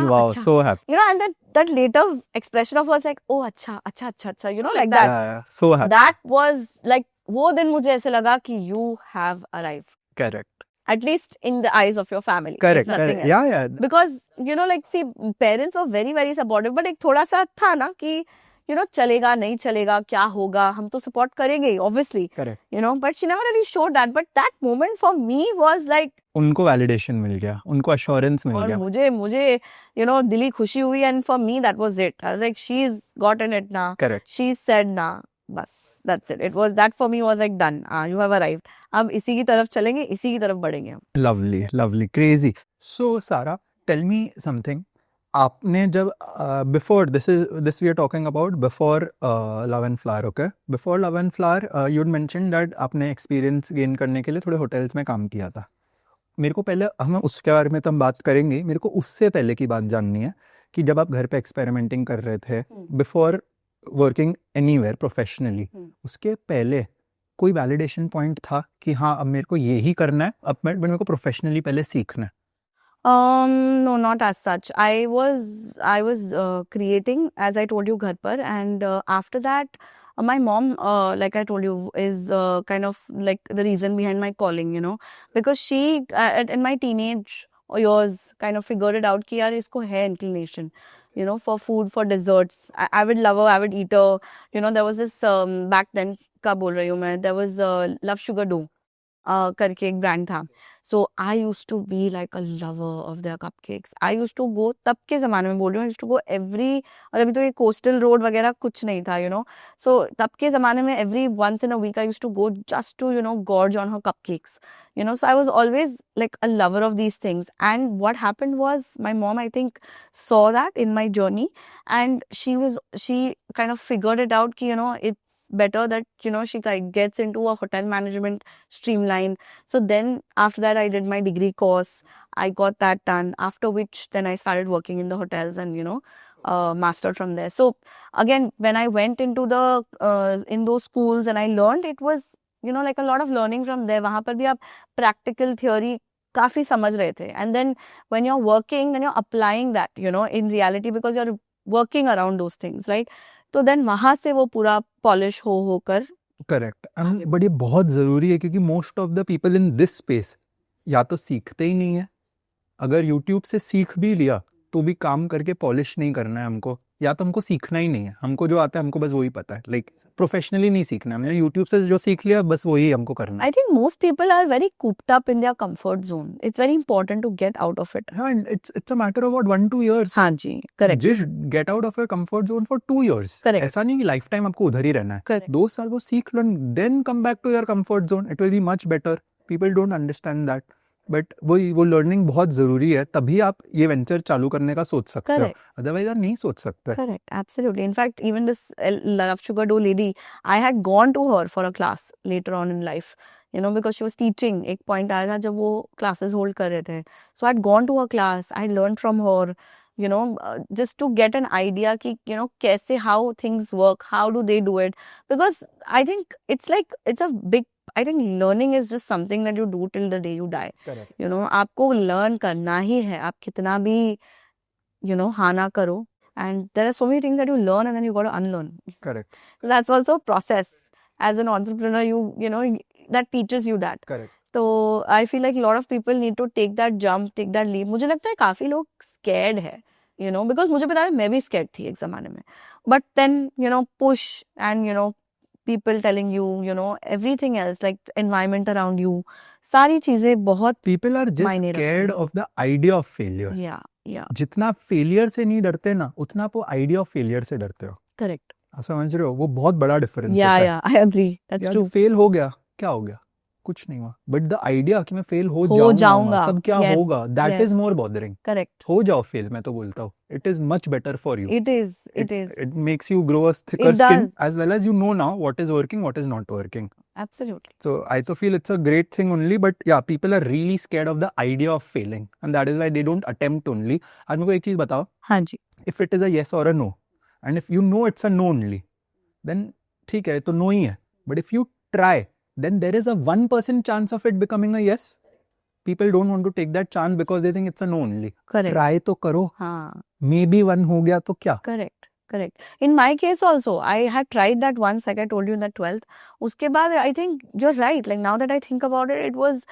wow, so happy and that later expression of hers like oh अच्छा like that. Yeah, so happy. That was like वो दिन मुझे ऐसे लगा कि you have arrived. Correct. At least in the eyes of your family. Correct. Nothing else. Yeah. Because like see parents are very very supportive but एक थोड़ा सा था ना कि चलेगा नहीं चलेगा क्या होगा हम तो support करेंगे obviously. Correct. But she never really showed that. But that moment for me was like उनको validation मिल गया, उनको assurance मिल गया. और मुझे दिली खुशी हुई and for me that was it. I was like she's gotten it now. Correct. She said ना बस. That's it. That for me was like done. You have arrived. अब इसी की तरफ चलेंगे, इसी की तरफ बढ़ेंगे. Lovely, crazy. So Sarah, tell me something. आपने जब before this we are talking about before Love and Flower, okay? Before Love and Flower, you'd mentioned that आपने experience gain करने के लिए थोड़े hotels में काम किया था. मेरे को पहले हम उसके बारे में तो हम बात करेंगे. मेरे को उससे पहले की बात जाननी है कि जब आप घर पे experimenting कर रहे थे before वर्किंग एनीवेयर प्रोफेशनली, हम्म। उसके पहले कोई वैलिडेशन पॉइंट था कि हाँ अब मेरे को ये ही करना है, अब मेरे को प्रोफेशनली पहले सीखना है? No, not as such. I was creating, as I told you, घर पर, and after that, my mom, like I told you, is kind of like the reason behind my calling, because she, in my teenage years, kind of figured it out कि यार इसको है inclination, for food, for desserts. Avid lover, avid eater. There was this back then का बोल रही हूँ मैं. There was Love Sugar Dough. करके एक ब्रांड था. So I use to be like a lover of their cupcakes. I use to go, तब के ज़माने में बोल रही हूँ, I use to go every, अभी तो ये कोस्टल रोड वगैरह कुछ नहीं था, सो तब के ज़माने में every once in a week I use to go just to gorge on her cupcakes, so I was always like a lover of these things. And what happened was my mom, I think, saw that in my journey, and she kind of figured it out कि it's better that she gets into a hotel management streamline. So then after that I did my degree course, I got that done, after which then I started working in the hotels and mastered from there. So again, when I went into the in those schools and I learned, it was like a lot of learning from there. वहाँ पर भी आप practical theory काफी समझ रहे थे, and then when you're working, then you're applying that in reality, because you're working around those things, right? तो then वहां से वो पूरा पॉलिश होकर. करेक्ट. बट ये बहुत ज़रूरी है क्योंकि most of the people in this space या तो सीखते ही नहीं है, अगर यूट्यूब से सीख भी लिया तो भी काम करके पॉलिश नहीं करना है हमको, या तो हमको सीखना ही नहीं है, हमको जो आता है हमको बस वही पता है, लाइक प्रोफेशनली नहीं सीखना है. हमने यूट्यूब से जो सीख लिया बस वही हमको करना है. I think most people are very cooped up in their comfort zone. It's very important to get out of it. हाँ, and it's a matter of about 1-2 years. हाँ जी, correct. Just get out of your comfort zone for 2 years. Correct. ऐसा नहीं कि life time आपको उधर ही रहना है. Correct. 2 साल वो सीख लो, then come back to your comfort zone. It will be much better. People don't understand that. But वो लर्निंग बहुत जरूरी है, तभी आप ये वेंचर चालू करने का सोच सकते हो, अदरवाइज आप नहीं सोच सकते. Correct, absolutely. In fact even this love sugar dough lady, I had gone to her for a class later on in life, because she was teaching. एक पॉइंट आया था जब वो क्लासेस होल्ड कर रहे थे, so I had gone to her class, I learn from her, just to get an idea कि कैसे, how things work, how do they do it, because I think it's a big, I think learning is just something that you do till the day you die. Correct. आपको learn करना ही है, आप कितना भी हाँ ना करो, and there are so many things that you learn and then you got to unlearn. Correct. That's also a process. As an entrepreneur, that teaches you that. Correct. तो I feel like a lot of people need to take that jump, take that leap. मुझे लगता है काफी लोग scared है, because मुझे पता है मैं भी scared थी एक जमाने में, but then push and people telling you everything else, like the environment around you, सारी चीजें बहुत. People are just scared of the idea of failure. Yeah. जितना failure से नहीं डरते ना, उतना आप वो idea of failure से डरते हो. Correct. आप समझ रहे हो, वो बहुत बड़ा डिफरेंस होता है. Yeah, I agree. That's true. Fail हो गया, क्या हो गया, कुछ नहीं हुआ, बट द आइडिया कि मैं फेल हो जाऊंगा तब क्या होगा, that is more bothering. Correct. हो जाओ फेल, मैं तो बोलता हूँ it is much better for you. It makes you grow a thicker skin as well as you know now what is working, what is not working. Absolutely. So I तो feel it's a great thing only, but yeah, people are really scared of the idea of failing, and that is why they don't attempt only. आज मेरे को एक चीज बताओ. हाँ जी. If it is a yes or a no, and if you know it's a no only, then ठीक है, तो नो ही है. But if you try, then there is a 1% chance of it becoming a yes. People don't want to take that chance because they think it's a no only. Correct. Try तो करो. हाँ. Maybe 1 हो गया तो क्या? Correct. In my case also, I had tried that once, like I told you in the 12th. उसके बाद I think you're right. Like now that I think about it, it was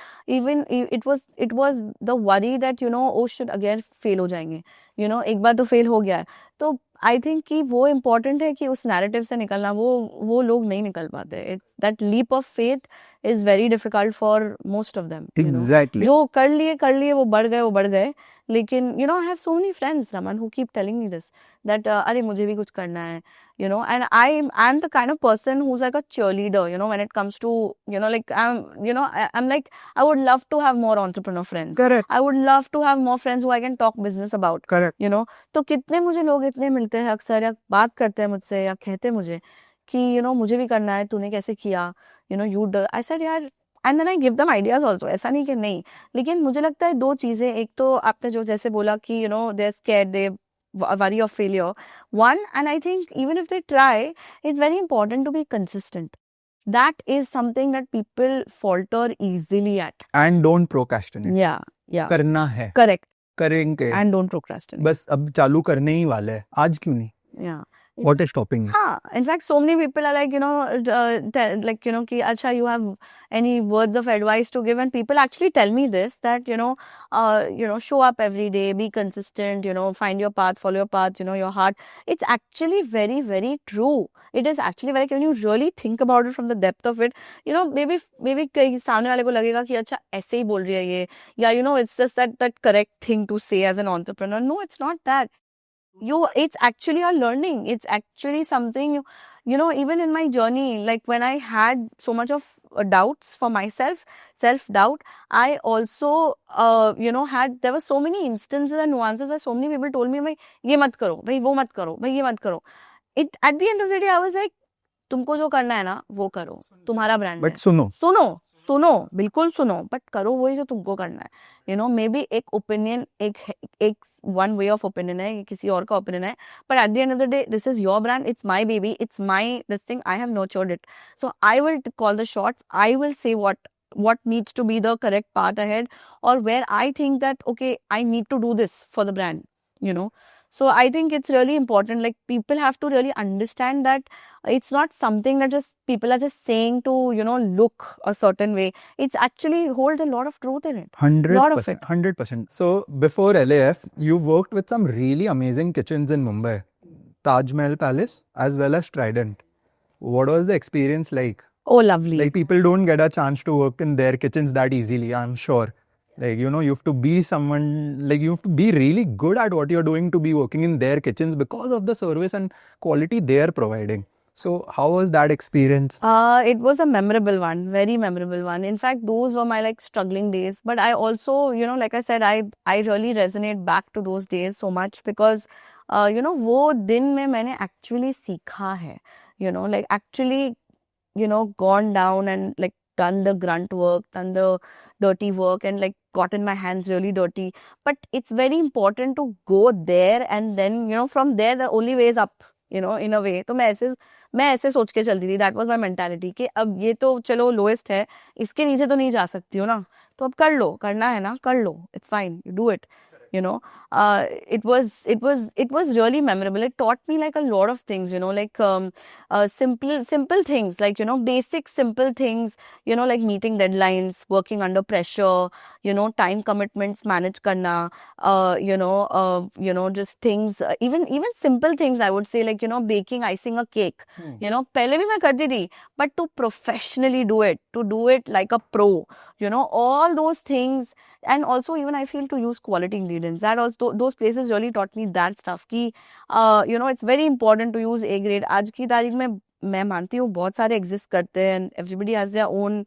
the worry that oh shit, again fail हो जाएंगे. एक बार तो fail हो गया है. तो I think कि वो important है कि उस narrative से निकलना, वो लोग नहीं निकल पाते. That leap of faith is very difficult for most of them. Exactly. जो कर लिए वो बढ़ गए. लेकिन I have so many friends, Raman, who keep telling me this, that अरे मुझे भी कुछ करना है, and I'm the kind of person who's like a cheerleader, when it comes to like I'm like, I would love to have more entrepreneur friends. Correct. I would love to have more friends who I can talk business about. Correct. तो कितने मुझे लोग इतने मिलते हैं अक्सर, या बात करते हैं मुझसे, या कहते हैं मुझे कि मुझे भी करना है, तूने कैसे किया, I said यार, and then I give them ideas also. ऐसा नहीं कि नहीं, लेकिन मुझे लगता है 2 चीजें. एक तो आपने जो जैसे बोला कि they're scared, they worry of failure. One, and I think even if they try, it's very important to be consistent. That is something that people falter easily at. And don't procrastinate. Yeah, yeah. करना है, Correct. करेंगे, And don't procrastinate. बस अब चालू करने ही वाले हैं, आज क्यों नहीं? Yeah. What is stopping you? In fact, so many people are like, ki, acha, you have any words of advice to give? And people actually tell me this, that, show up every day, be consistent, find your path, follow your path, your heart. It's actually very, very true. It is actually very, when you really think about it from the depth of it, maybe सामने वाले को लगेगा कि अच्छा ऐसे ही बोल रही है ये, या it's just that correct thing to say as an entrepreneur. No, it's not that. It's actually a learning. It's actually something, even in my journey, like when I had so much of doubts for myself, self-doubt, I also, there were so many instances and nuances where so many people told me, bhai, ye mat karo, bhai, wo mat karo, bhai, ye mat karo. At the end of the day, I was like, तुमको जो करना है ना वो करो, तुम्हारा brand है, सुनो, बिल्कुल सुनो, बट करो वही जो तुमको करना है. मे बी एक ओपिनियन, एक one way of opinion है, किसी और का opinion है, but at the end of the day, this is your brand, it's my baby, it's my this thing, I have nurtured it, so I will call the shots, I will say what needs to be the correct path ahead, or where I think that okay, I need to do this for the brand, So I think it's really important, like people have to really understand that it's not something that just people are just saying to, look a certain way. It's actually holds a lot of truth in it. 100%. 100%. So before LAF, you worked with some really amazing kitchens in Mumbai. Taj Mahal Palace as well as Trident. What was the experience like? Oh, lovely. Like people don't get a chance to work in their kitchens that easily, I'm sure. Like, you have to be someone, like you have to be really good at what you're doing to be working in their kitchens because of the service and quality they are providing. So how was that experience? It was a memorable one, very memorable one. In fact, those were my struggling days. But I also, like I said, I really resonate back to those days so much because, वो दिन में मैंने actually सीखा है, actually, gone down and done the grunt work, done the dirty work and gotten my hands really dirty. But it's very important to go there and then, from there, the only way is up, in a way. तो मैं ऐसे सोच के चलती थी. That was my mentality कि अब ये तो चलो lowest है, इसके नीचे तो नहीं जा सकती हो ना, तो अब कर लो, करना है ना, कर लो. It's fine, you do it. It was really memorable. It taught me a lot of things, simple things, basic simple things, meeting deadlines, working under pressure, time commitments manage karna, just things, even simple things, I would say, baking, icing a cake, pehle bhi main karti thi, but to professionally do it, like a pro, all those things. And also even I feel to use quality ingredients, that also those places really taught me that stuff कि it's very important to use A grade. आज की तारीख में मैं मानती हूँ बहुत सारे exist करते हैं and everybody has their own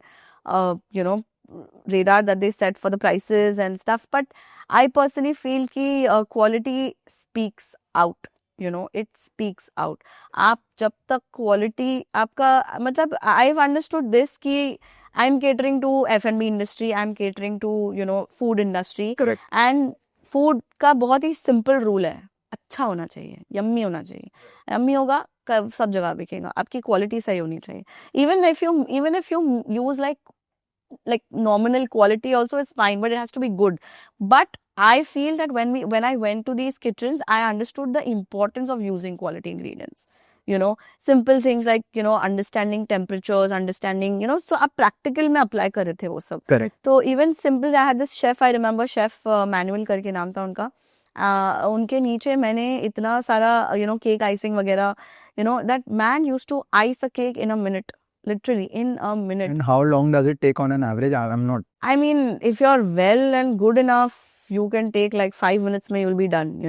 radar that they set for the prices and stuff, but I personally feel कि quality speaks out. It speaks out. आप जब तक quality आपका मतलब I've understood this कि I'm catering to F&B industry, I'm catering to food industry. Correct. And food का बहुत ही simple rule है, अच्छा होना चाहिए, यम्मी होना चाहिए. यम्मी होगा सब जगह बिकेगा, आपकी quality सही होनी चाहिए. Even if you use like nominal quality also is fine, but it has to be good. But I feel that when I went to these kitchens, I understood the importance of using quality ingredients. Simple things like, understanding temperatures, understanding, so आप practical में apply कर रहे थे वो सब. Correct. So even simple, I had this chef, I remember chef Manuel करके नाम था उनका. उनके नीचे मैंने इतना सारा, cake icing वगैरह, that man used to ice a cake in a minute. Literally in a minute. And how long does it take on an average? I'm not. I mean, if you're well and good enough, you can take 5 minutes, you'll be done,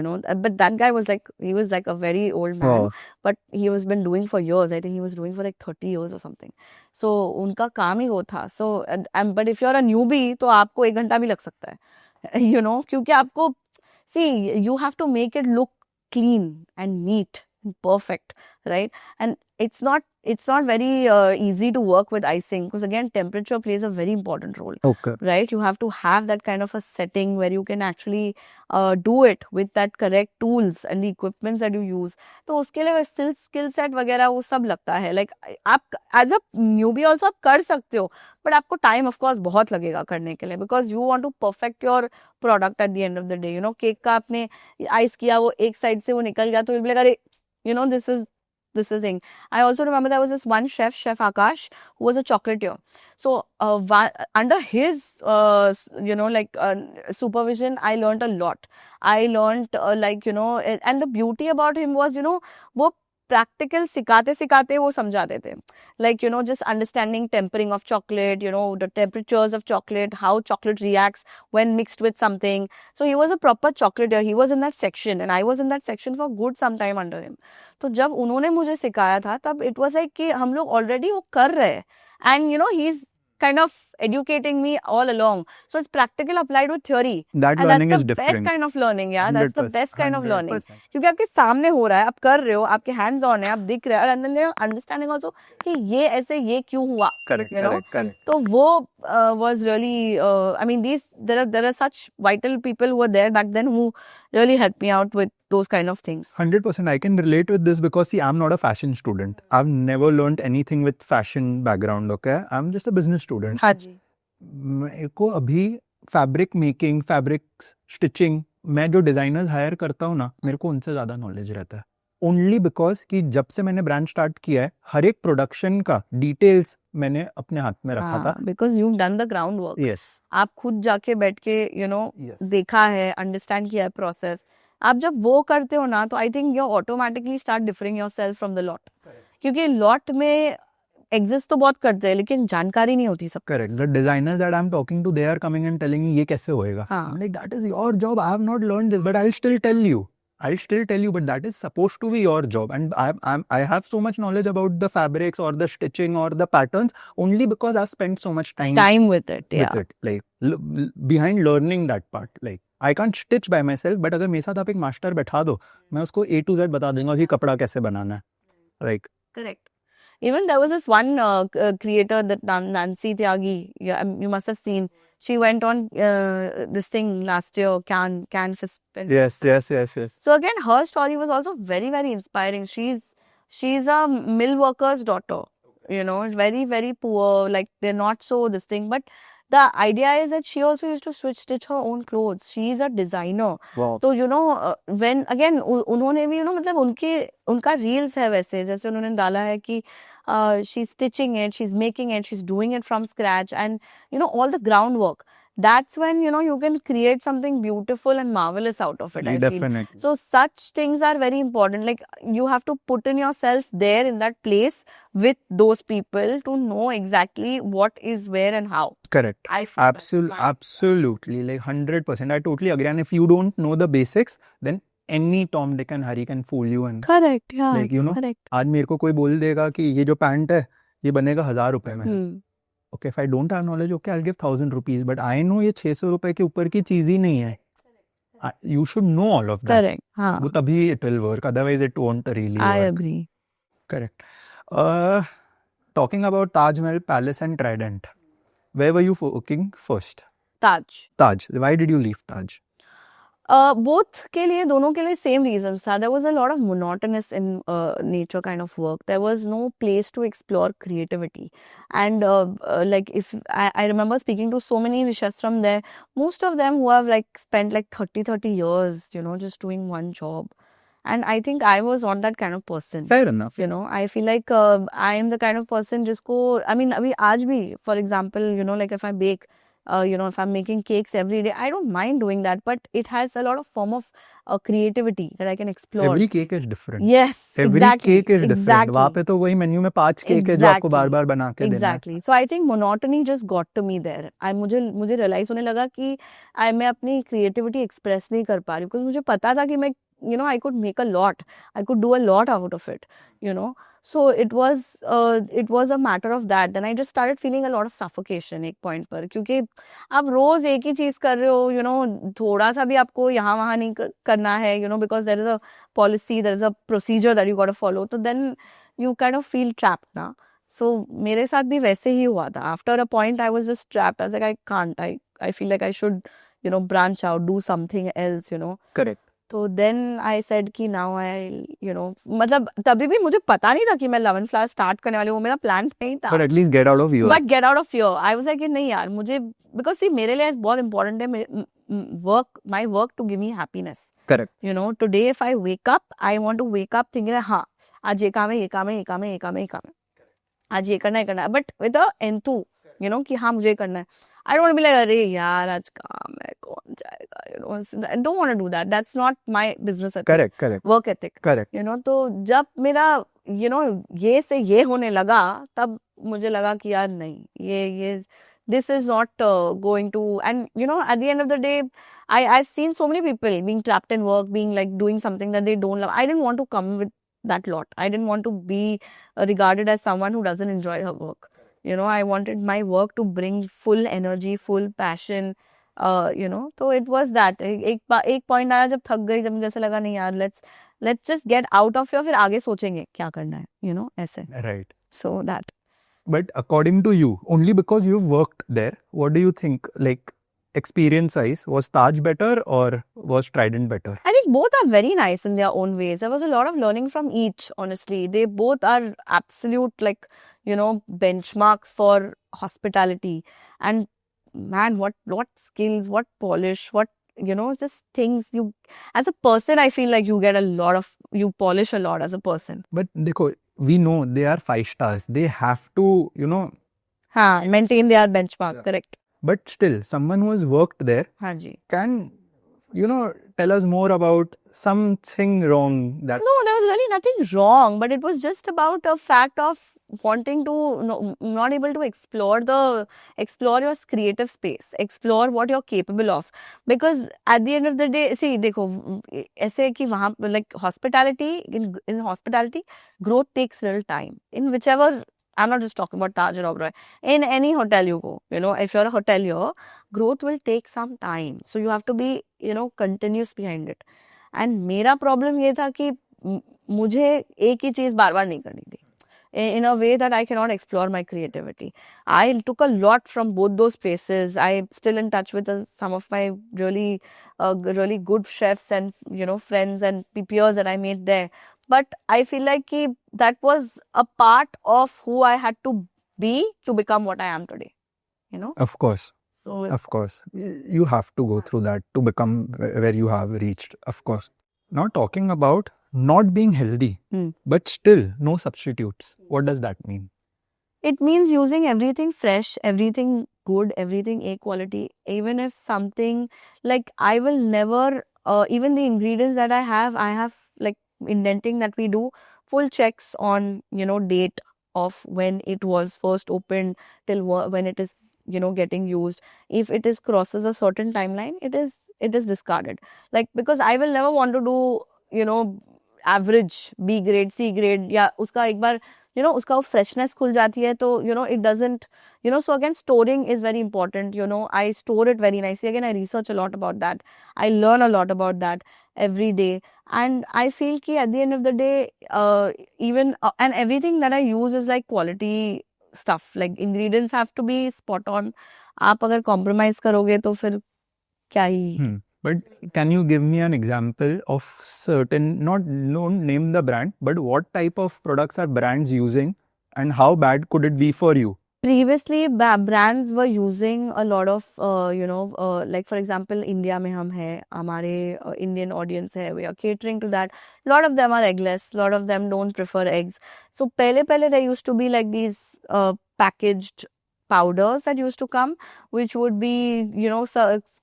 But that guy was he was a very old man, Oh. but he was been doing for years. I think he was doing for 30 years or something. So, उनका काम ही वो था. So, but if you're a newbie, तो आपको 1 घंटा भी लग सकता है, क्योंकि आपको, see, you have to make it look clean and neat and perfect, right? And it's not it's not very easy to work with icing, because again temperature plays a very important role. Okay. Right, you have to have that kind of a setting where you can actually do it with that correct tools and the equipments that you use. तो उसके लिए skill set वगैरह वो सब लगता है. Like आप as a newbie also आप कर सकते हो, but आपको time of course बहुत लगेगा करने के लिए, because you want to perfect your product at the end of the day. You know, cake का आपने आइस किया, वो एक साइड से वो निकल गया, तो you'll be like, अरे you know, this is thing. I also remember there was this one chef Akash, who was a chocolatier. So under his supervision, I learned a lot. I learned and the beauty about him was, वो practical सिखाते वो समझाते थे. Like, just understanding tempering of chocolate, the temperatures of chocolate, how chocolate reacts when mixed with something. So he was a proper chocolatier. He was in that section and I was in that section for good some time under him. तो जब उन्होंने मुझे सिखाया था, तब it was like कि हम लोग already वो कर रहे हैं. And he's kind of educating me all along. So it's practical applied with theory. That And learning that's is the different. best kind of learning, yeah. That's the 100%, best kind of learning. 100%. क्योंकि आपके सामने हो रहा है, आप कर रहे हो, आपके hands on है, आप दिख रहे हैं, and then you're understanding also कि ये ऐसे ये क्यों हुआ. Correct, correct. तो वो was really, I mean, there are such vital people who were there back then who really helped me out with those kind of things. 100%. I can relate with this because see, I'm not a fashion student. I've never learned anything with fashion background. Okay, I'm just a business student. हाँ जी. मेरे को अभी fabric making, fabric stitching, मैं जो designers higher करता हूँ ना, मेरे को उनसे ज्यादा नॉलेज रहता है. ओनली बिकॉज कि जब से मैंने ब्रांड स्टार्ट किया है, हर एक प्रोडक्शन का डिटेल्स मैंने अपने हाथ में रखा था. Because you done the ground work. Yes, आप खुद जाके बैठ के Yes. देखा है, अंडरस्टैंड किया है प्रोसेस. आप जब वो करते हो ना, तो I think you automatically start differing yourself from the lot. क्योंकि लॉट में एग्जिस्ट तो बहुत करते हैं, लेकिन जानकारी नहीं होती सब. Correct. The designers that I am talking to, they are coming and telling me ये कैसे होएगा. हाँ. Like that is your job. I have not learned this, but I will still tell you. I'll still tell you, but that is supposed to be your job. And I have so much knowledge about the fabrics or the stitching or the patterns only because I've spent so much time with it. Yeah. with it. Like behind learning that part. Like I can't stitch by myself, but अगर मेरे साथ आप एक master बैठा दो, मैं उसको A to Z बता दूंगा कि कपड़ा कैसे बनाना है. Like Correct. Even there was this one creator, that Nancy Tyagi, you must have seen. She went on this thing last year, Cannes Festival. yes. So again, her story was also very, very inspiring. She's a mill worker's daughter, very, very poor, like they're not so this thing. But the idea is that she also used to stitch her own clothes. She's a designer. Wow. तो when again उन्होंने भी मतलब उनका reels है वैसे, जैसे उन्होंने डाला है कि she's stitching it, she's making it, she's doing it from scratch, and all the groundwork. That's when you can create something beautiful and marvelous out of it. I feel. Definitely. So such things are very important. Like you have to put in yourself there in that place with those people to know exactly what is where and how. Correct. I feel Absolutely. Like 100%. I totally agree. And if you don't know the basics, then any Tom, Dick and Harry can fool you. And correct. Yeah. like correct. आज मेरे को कोई बोल देगा कि ये जो pant है ये बनेगा 1000 रुपए में. Okay, if I don't have knowledge, okay, I'll give 1000 rupees. But I know ये 600 रुपए के ऊपर की चीज ही नहीं है. You should know all of that. Correct. हाँ. वो तभी it will work. Otherwise, it won't really I work. agree. Correct. Talking about Taj Mahal Palace and Trident, where were you working first? Taj. Why did you leave Taj? Both के लिए, दोनों के लिए same reasons था. There was a lot of monotonous in nature kind of work. There was no place to explore creativity. And like if I remember speaking to so many chefs from there, most of them who have like spent like 30 years, just doing one job. And I think I was not that kind of person. Fair enough. I feel like I am the kind of person जिसको, I mean, अभी आज भी, for example, like if I bake, if I'm making cakes every day, I don't mind doing that, but it has a lot of form of creativity that I can explore. Every cake is different. Yes, Every exactly. cake is different. वहाँ पे तो वही menu में 5 cake है जो आपको बार-बार बना के देना है. Exactly. So I think monotony just got to me there. मुझे realize होने लगा कि मैं अपनी creativity express नहीं कर पा रही, because मुझे पता था कि मैं I could make a lot. I could do a lot out of it, So it was a matter of that. Then I just started feeling a lot of suffocation एक point पर, क्योंकि आप रोज एक ही चीज कर रहे हो, थोड़ा सा भी आपको यहाँ वहाँ नहीं करना है, because there is a policy, there is a procedure that you got to follow. So then you kind of feel trapped ना. So मेरे साथ भी वैसे ही हुआ था. After a point I was just trapped. I was like, I can't. I feel like I should, branch out, do something else, Correct. तो then I said कि now I, मतलब तभी भी मुझे पता नहीं था कि मैं 11 फ्लावर स्टार्ट करने वाली हूँ, वो मेरा प्लान नहीं था. But at least get out of fear. But get out of fear. I was like कि नहीं यार, मुझे, because see मेरे लिए बहुत important है my work to give me happiness. Correct. Today if I wake up, I want to wake up thinking हाँ आज ये काम है, ये काम है, ये काम है, ये काम है, ये काम है, आज ये करना है, but with a enthu, कि हाँ मुझे करना है. I don't want to be like, अरे यार आज काम है, कौन जाएगा, I don't want to do that. That's not my business ethic. Correct. Work ethic. Correct. तो जब मेरा, ये से ये होने लगा, तब मुझे लगा कि यार नहीं, ये this is not going to, and at the end of the day, I've seen so many people being trapped in work, being like doing something that they don't love. I didn't want to come with that lot. I didn't want to be regarded as someone who doesn't enjoy her work. I wanted my work to bring full energy, full passion, so it was that. एक point आया जब थक गई, जब मुझे ऐसा लगा नहीं यार, let's just get out of here, फिर आगे सोचेंगे क्या करना है, ऐसे. Right. So that. But according to you, only because you've worked there, what do you think, like, experience-wise, was Taj better or was Trident better? I think both are very nice in their own ways. There was a lot of learning from each, honestly. They both are absolute, like, benchmarks for hospitality. And man, what skills, what polish, what, just things as a person, I feel like you polish a lot as a person. But dekho, we know they are 5 stars. They have to, maintain their benchmark, correct. But still, someone who has worked there can, tell us more about something wrong. No, there was really nothing wrong, but it was just about a fact of wanting to, not able to explore your creative space, explore what you're capable of. Because at the end of the day, see, देखो, ऐसे कि वहाँ, like hospitality, in hospitality, growth takes little time. In whichever, I'm not just talking about Taj or Oberoi. In any hotel you go, if you're a hotelier, growth will take some time. So you have to be, continuous behind it. And मेरा problem ये था कि मुझे एक ही चीज बार-बार नहीं करनी थी. In a way that I cannot explore my creativity. I took a lot from both those places. I'm still in touch with some of my really, really good chefs and, friends and peers that I made there. But I feel like that was a part of who I had to be to become what I am today. Of course. So of course. You have to go through that to become where you have reached. Of course. Now talking about not being healthy, but still no substitutes. What does that mean? It means using everything fresh, everything good, everything A quality. Even if something, like, I will never, even the ingredients that I have like indenting that we do full checks on, date of when it was first opened till when it is, getting used. If it is crosses a certain timeline, it is discarded. Like, because I will never want to do, average B grade, C grade, या उसका एक बार, उसका freshness खुल जाती है, तो, it doesn't, so again, storing is very important. I store it very nicely. Again, I research a lot about that. I learn a lot about that every day. And I feel कि at the end of the day, even, and everything that I use is like quality stuff. Like, ingredients have to be spot on. आप अगर compromise करोगे तो फिर क्या ही. But can you give me an example of certain, don't name the brand, but what type of products are brands using and how bad could it be for you? Previously, brands were using a lot of, like, for example, India mein hum hai, hamare Indian audience hai, we are catering to that. A lot of them are eggless, a lot of them don't prefer eggs. So, pehle there used to be like these packaged powders that used to come, which would be,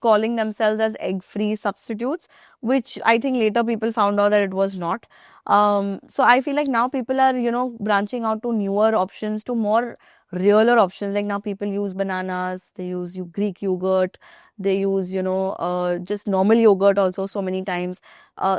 calling themselves as egg-free substitutes, which I think later people found out that it was not. So I feel like now people are, branching out to newer options, to more realer options. Like now people use bananas, they use Greek yogurt, they use, just normal yogurt also so many times.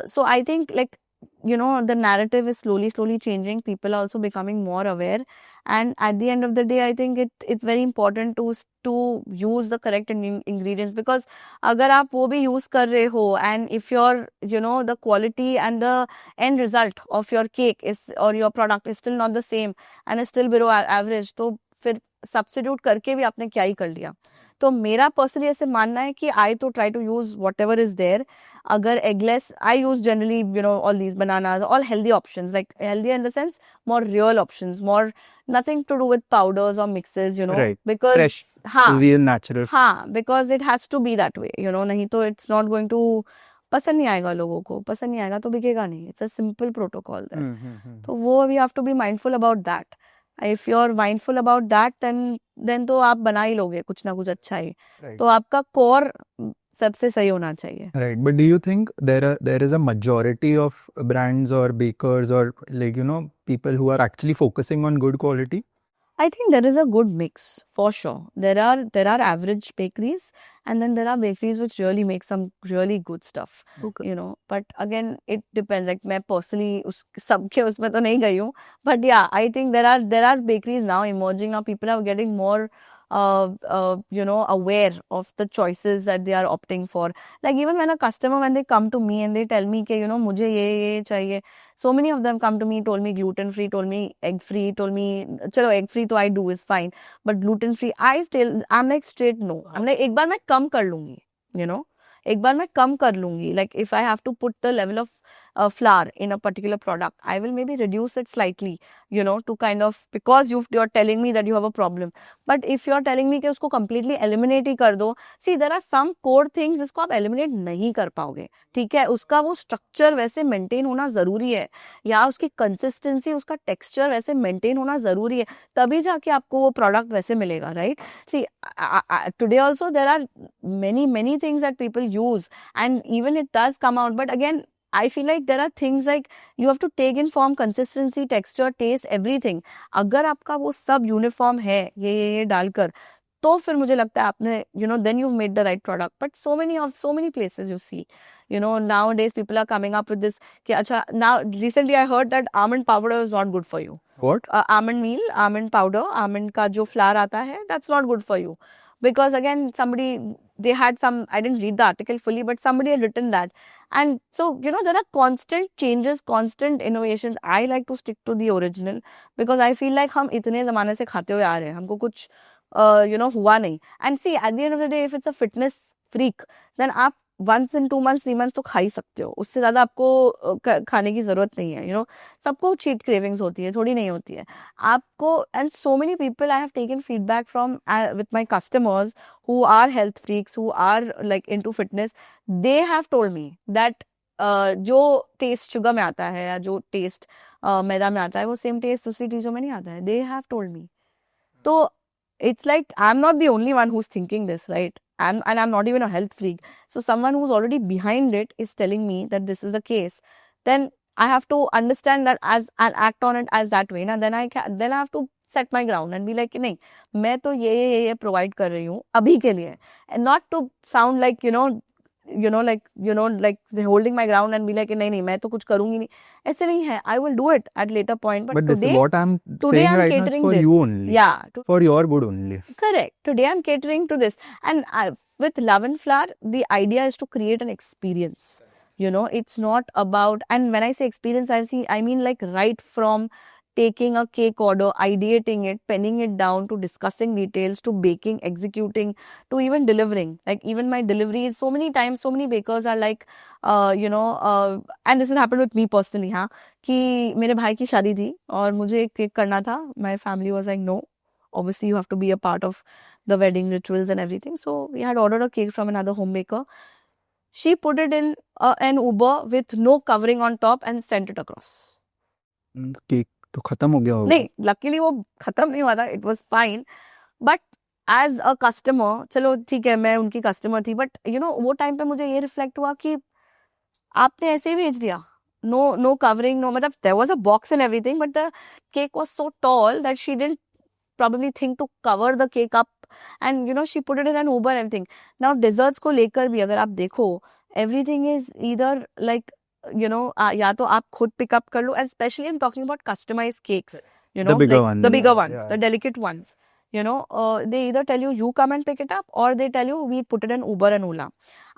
So I think like, the narrative is slowly changing. People are also becoming more aware. And at the end of the day, I think it's very important to use the correct ingredients, because अगर आप वो भी use कर रहे हो, and if your, the quality and the end result of your cake is, or your product is still not the same and is still below average, तो फिर substitute करके भी आपने क्या ही कर लिया. तो मेरा पर्सनली ऐसे मानना है कि आई तो try to use whatever is there. अगर eggless, I use generally all these bananas, all healthy options, like healthy in the sense more real options, more nothing to do with powders or mixes, Right. because Fresh, हाँ, real, natural. हाँ, because it has to be that way, नहीं तो it's not going to, पसंद नहीं आएगा लोगों को, पसंद नहीं आएगा तो बिकेगा नहीं. It's a simple protocol there. तो वो we have to be mindful about that. If you're mindful about that, then तो आप बना ही लोगे कुछ ना कुछ अच्छा ही. Right. तो आपका core सबसे सही होना चाहिए. Right, but do you think there is a majority of brands or bakers or like people who are actually focusing on good quality? I think there is a good mix for sure. There are average bakeries, and then there are bakeries which really make some really good stuff. Okay. But again, it depends. Like मैं personally सबके उसमें तो नहीं गई हूँ, but yeah, I think there are bakeries now emerging. Now people are getting more aware of the choices that they are opting for. Like even when a customer, when they come to me and they tell me कि मुझे ये चाहिए, so many of them come to me, told me gluten free, told me egg free, told me चलो egg free तो I do is fine, but gluten free I'm like straight no. I'm like एक बार मैं कम कर लूंगी, एक बार मैं कम कर लूंगी. Like if I have to put the level of flour in a particular product, I will maybe reduce it slightly, to kind of, because you're telling me that you have a problem. But if you're telling me कि उसको completely eliminate ही कर दो, see there are some core things जिसको आप eliminate नहीं कर पाओगे, ठीक है. उसका वो structure वैसे maintain होना ज़रूरी है, या उसकी consistency, उसका texture वैसे maintain होना ज़रूरी है, तभी जाके आपको वो product वैसे मिलेगा, right? See, today also there are many things that people use, and even it does come out, but again, I feel like there are things like you have to take in form, consistency, texture, taste, everything. अगर आपका वो सब uniform है ये डालकर, तो फिर मुझे लगता है आपने then you've made the right product. But so many places you see, nowadays people are coming up with this कि अच्छा, now recently I heard that almond powder is not good for you. What? Almond meal, almond powder, almond का जो flour आता है, that's not good for you. Because again, they had some, I didn't read the article fully, but somebody had written that. And so, there are constant changes, constant innovations. I like to stick to the original, because I feel like हम इतने ज़माने से खाते हुए आ रहे हैं, हमको कुछ हुआ नहीं. And see, at the end of the day, if it's a fitness freak, then आप once in 2 months, 3 months तो खा ही सकते हो, उससे ज़्यादा आपको खाने की ज़रूरत नहीं है. सबको cheat cravings होती है, थोड़ी नहीं होती है आपको. And so many people I have taken feedback from with my customers who are health freaks, who are like into fitness. They have told me that जो टेस्ट शुगर में आता है या जो टेस्ट मैदा में आता है, वो सेम टेस्ट दूसरी चीज़ों में नहीं आता है. They have told me. तो it's like I'm not the only one who's thinking this, right? And I'm not even a health freak. So someone who's already behind it is telling me that this is the case. Then I have to understand that as and act on it as that way. Then I have to set my ground and be like, नहीं, मैं तो ये provide कर रही हूँ अभी के लिए, and not to sound like like holding my ground and be like नहीं मैं तो कुछ करूँगी नहीं. ऐसे नहीं है. I will do it at later point. But this today, is what I'm saying I'm right now, it's for this. you only. Yeah. For your good only. Correct. Today I'm catering to this. And with Love and Flower, the idea is to create an experience. It's not about, and when I say experience, I mean like right from taking a cake order, ideating it, penning it down, to discussing details, to baking, executing, to even delivering. Like even my deliveries, so many times, so many bakers are like, and this has happened with me personally, हाँ, कि मेरे भाई की शादी थी और मुझे cake करना था. My family was like, no, obviously you have to be a part of the wedding rituals and everything. So we had ordered a cake from another home baker. She put it in an Uber with no covering on top and sent it across. Cake तो खत्म हो गया होगा. नहीं, luckily वो खत्म नहीं हुआ था. It was fine. But as a customer, चलो ठीक है, मैं उनकी customer थी, but वो टाइम पे मुझे ये रिफ्लेक्ट हुआ कि आपने ऐसे ही भेज दिया. No covering, no, मतलब there was a box and everything, but the cake was so tall that she didn't probably think to cover the cake up, and you know, she put it in an Uber and everything. Now desserts को लेकर भी अगर आप देखो, everything is either like, you know, या तो आप खुद pick up कर लो, and especially I'm talking about customized cakes, you know, The bigger like ones. the bigger Yeah, ones, yeah. the delicate ones. You know, they either tell you come and pick it up, or they tell you we put it in Uber and Ola.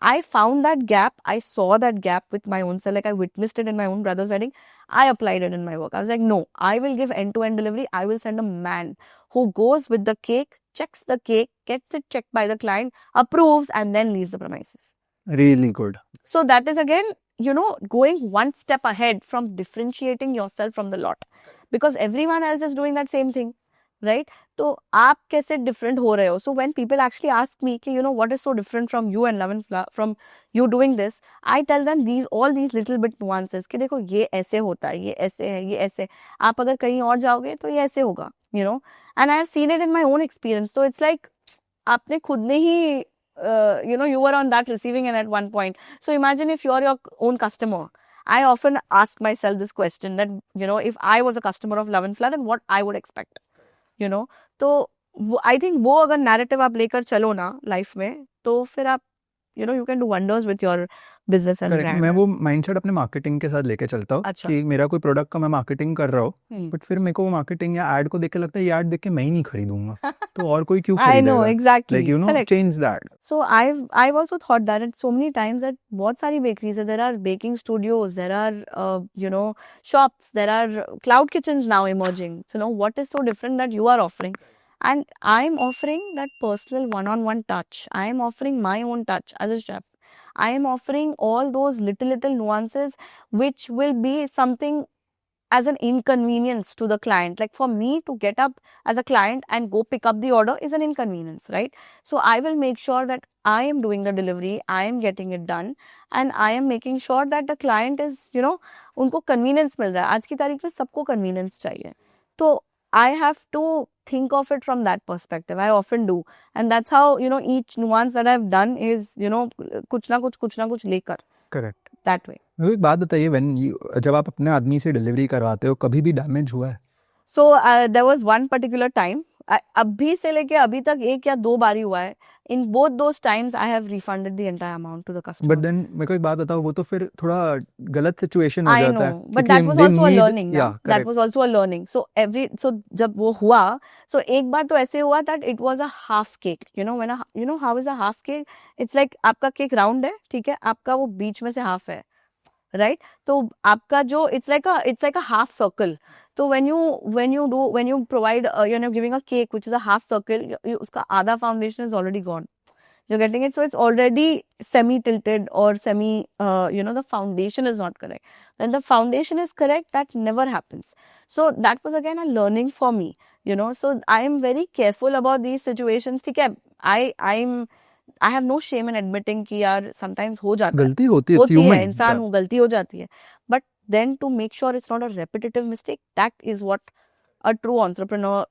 I found that gap. I saw that gap with my own self. Like I witnessed it in my own brother's wedding. I applied it in my work. I was like, no, I will give end-to-end delivery. I will send a man who goes with the cake, checks the cake, gets it checked by the client, approves, and then leaves the premises. Really good. So that is again, you know, going one step ahead from differentiating yourself from the lot, because everyone else is doing that same thing, right? तो आप कैसे different हो रहे हो? So when people actually ask me कि, you know, what is so different from you and Love and Flower, from you doing this, I tell them all these little bit nuances कि देखो ये ऐसे होता है, ये ऐसे है, ये ऐसे, आप अगर कहीं और जाओगे तो ये ऐसे होगा, you know, and I have seen it in my own experience. So it's like आपने खुद ने ही you know, you were on that receiving end at one point. So imagine if you're your own customer. I often ask myself this question that, you know, if I was a customer of Love and Flower, then what I would expect, you know. तो I think वो अगर narrative आप लेकर चलो ना life में, तो फिर आप, you know, you can do wonders with your business and correct. brand. मैं वो माइंडसेट अपने मार्केटिंग के साथ लेके चलता हूँ अच्छा. कि मेरा कोई प्रोडक्ट का मैं मार्केटिंग कर रहा हूँ, Hmm. बट फिर मेरे को वो मार्केटिंग या एड को देख के लगता है ये एड देख के मैं ही नहीं खरीदूंगा, तो और कोई क्यों I know, खरीदेगा? exactly. Like, you know, Correct. change that. So I've also thought that at so many times that बहुत सारी bakeries है, there are baking studios, there are you know, shops, there are cloud kitchens now emerging. So now what is so different that you are offering? And I'm offering that personal one-on-one touch. I am offering my own touch as a chef. I am offering all those little nuances which will be something as an inconvenience to the client. Like for me to get up as a client and go pick up the order is an inconvenience, right? So I will make sure that I am doing the delivery, I am getting it done, and I am making sure that the client is, you know, उनको convenience मिल रहा है. आज की तारीख में सबको convenience चाहिए. तो I have to think of it from that perspective. I often do. And that's how, you know, each nuance that I've done is, you know, कुछ ना कुछ लेकर. करेक्ट. That way. मेरे को एक बात बताइए, जब आप अपने आदमी से डिलीवरी करवाते हो, कभी भी डैमेज हुआ है? So there was one particular time, अभी से लेके अभी तक एक या दो बार ही हुआ है. In both those times, I have refunded the entire amount to the customer. But then मेरे को एक बात बताओ, वो तो फिर थोड़ा गलत सिचुएशन हो I जाता है. know, but that was also a learning. Yeah, ना? That was also a learning. So जब वो हुआ, so एक बार तो ऐसे हुआ that it was a half cake. You know, you know how is a half cake? It's like आपका cake round है, ठीक है, आपका वो बीच में से हाफ है, right? तो आपका जो it's like a half circle. So when you provide you know, giving a cake which is a half circle, उसका आधा foundation is already gone. You're getting it? So it's already semi-tilted or you know, the foundation is not correct. When the foundation is correct, that never happens. So that was again a learning for me, you know. So I am very careful about these situations. ठीक है, I have no shame in admitting कि यार sometimes हो जाता है. गलती होती है, होती human. है, इंसान हूँ, गलती हो जाती है. But then to make sure it's not a repetitive mistake, that is what a true entrepreneur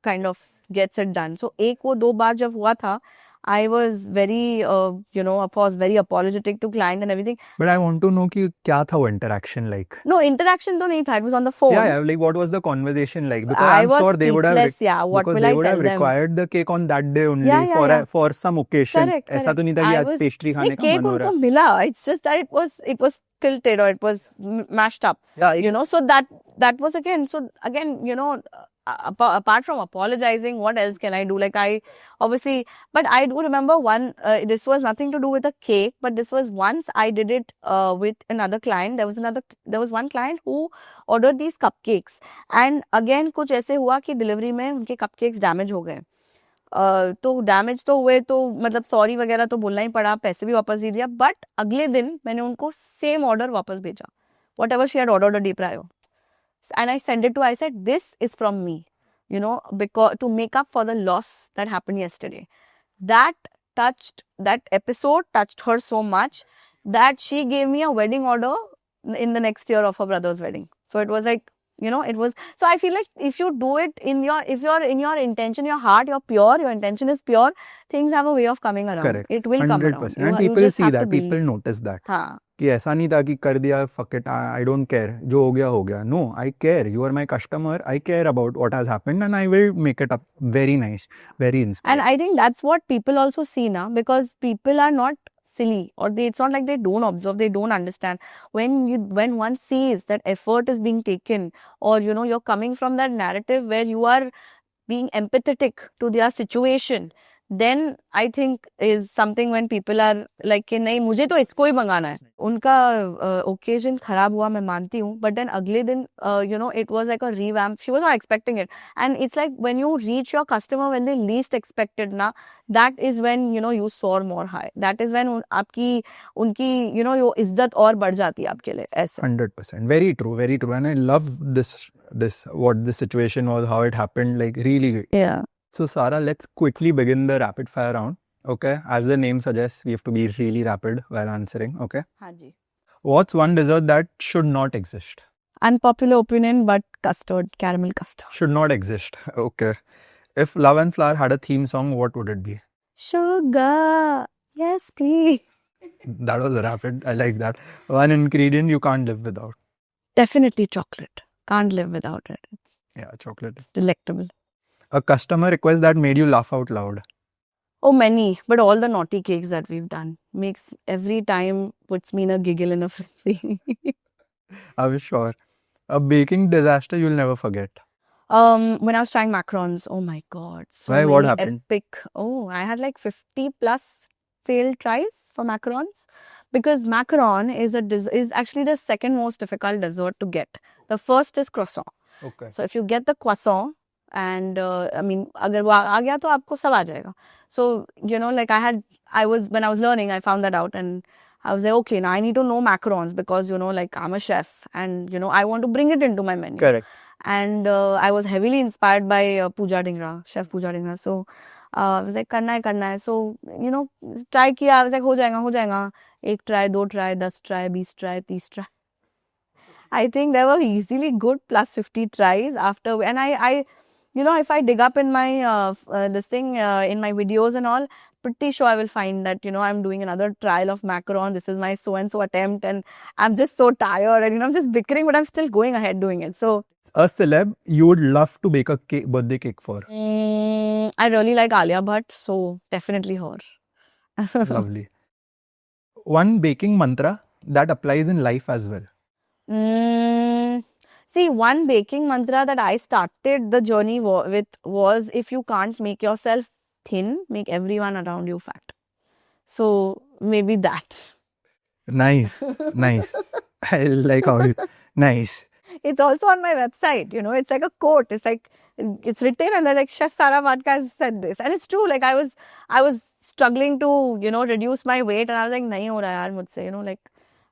kind of gets it done. So एक वो दो बार जब हुआ था, I was very, you know, of course, very apologetic to client and everything. But I want to know कि क्या था वो interaction like? No, interaction तो नहीं था. It was on the phone. Yeah, like what was the conversation like? Because I I'm was sure they would have speechless. Yeah, what because will they I would tell have them? required the cake on that day only Yeah. for some occasion. Correct. ऐसा तो नहीं था कि I आज was- pastry खाने नहीं, का cake मन हो रहा उनको मिला. It's just that it was tilted or it was mashed up. Yeah, You know, so that was again. So again, you know, apart from apologizing, what else can I do? Like I obviously, but I do remember one. This was nothing to do with a cake, but this was once I did it with another client. There was one client who ordered these cupcakes, and again कुछ ऐसे हुआ कि delivery में उनके cupcakes damage हो गए. तो damage तो हुए, तो मतलब सॉरी वगैरह तो बोलना ही पड़ा, पैसे भी वापस दे दिया. बट अगले दिन मैंने उनको सेम ऑर्डर वापस भेजा, whatever she had ordered a day prior, and I send it to, I said this is from me, you know, because to make up for the loss that happened yesterday. That episode touched her so much that she gave me a wedding order in the next year of her brother's wedding. So it was like You know, it was, so I feel like if you do it if you're in your intention, your heart, you're pure, your intention is pure, things have a way of coming around. Correct. It will come around. 100%. And You people just see have to that. People believe. notice that. हाँ. कि ऐसा नहीं था कि कर दिया fuck it, I don't care, जो हो गया no, I care, you are my customer, I care about what has happened and I will make it up. Very nice, very inspiring. And I think that's what people also see now, because people are not silly, or it's not like they don't observe, they don't understand. When one sees that effort is being taken, or you know, you're coming from that narrative where you are being empathetic to their situation, then I think is something when people are like कि नहीं मुझे तो इसको ही मंगाना है. उनका occasion खराब हुआ, मैं मानती हूँ, but then अगले दिन you know, it was like a revamp. She was not expecting it, and it's like when you reach your customer when they least expected ना, that is when you know you soar more high. That is when आपकी उनकी you know यो इज्जत और बढ़ जाती है आपके लिए ऐसे. 100%. Very true, very true. And I love this what the situation was, how it happened, like really. Yeah. So Sara, let's quickly begin the rapid fire round. Okay, as the name suggests, we have to be really rapid while answering. Okay. हाँ जी. What's one dessert that should not exist? Unpopular opinion, but custard, caramel custard. Should not exist. Okay. If Love and Flower had a theme song, what would it be? Sugar, yes please. That was rapid. I like that. One ingredient you can't live without. Definitely chocolate. Can't live without it. Yeah, chocolate. It's delectable. A customer request that made you laugh out loud. Oh, many. But all the naughty cakes that we've done makes every time puts me in a giggle and a frenzy. I was sure. A baking disaster you'll never forget. When I was trying macarons, oh my god. So Why? What many happened? epic. Oh, I had like 50 plus failed tries for macarons, because macaron is actually the second most difficult dessert to get. The first is croissant. Okay. So if you get the croissant, and I mean, अगर वो आ गया तो आपको सब आ जाएगा. So you know, like when I was learning, I found that out, and I was like, okay, now I need to know macarons, because you know, like I'm a chef, and you know, I want to bring it into my menu. Correct. And I was heavily inspired by Pooja Dhingra, Chef Pooja Dhingra. So I was like, करना है. So you know, try किया. I was like, हो जाएगा. एक try, दो try, 10 try, 20 try, 30 try. I think there were easily good plus 50 tries after, and I you know, if I dig up in my in my videos and all, pretty sure I will find that, you know, I'm doing another trial of macaron. This is my so and so attempt, and I'm just so tired, and you know, I'm just bickering, but I'm still going ahead doing it. So A celeb you would love to bake a birthday cake for. I really like Alia Bhatt, so definitely her. Lovely. One baking mantra that applies in life as well. See, one baking mantra that I started the journey with was, if you can't make yourself thin, make everyone around you fat. So maybe that. Nice. Nice. I like how you... Nice. It's also on my website, you know, it's like a quote. It's like, it's written and they're like, Chef Sara Vatka has said this. And it's true. Like I was struggling to, you know, reduce my weight, and I was like, nahi ho raha yaar mujhse, you know, like,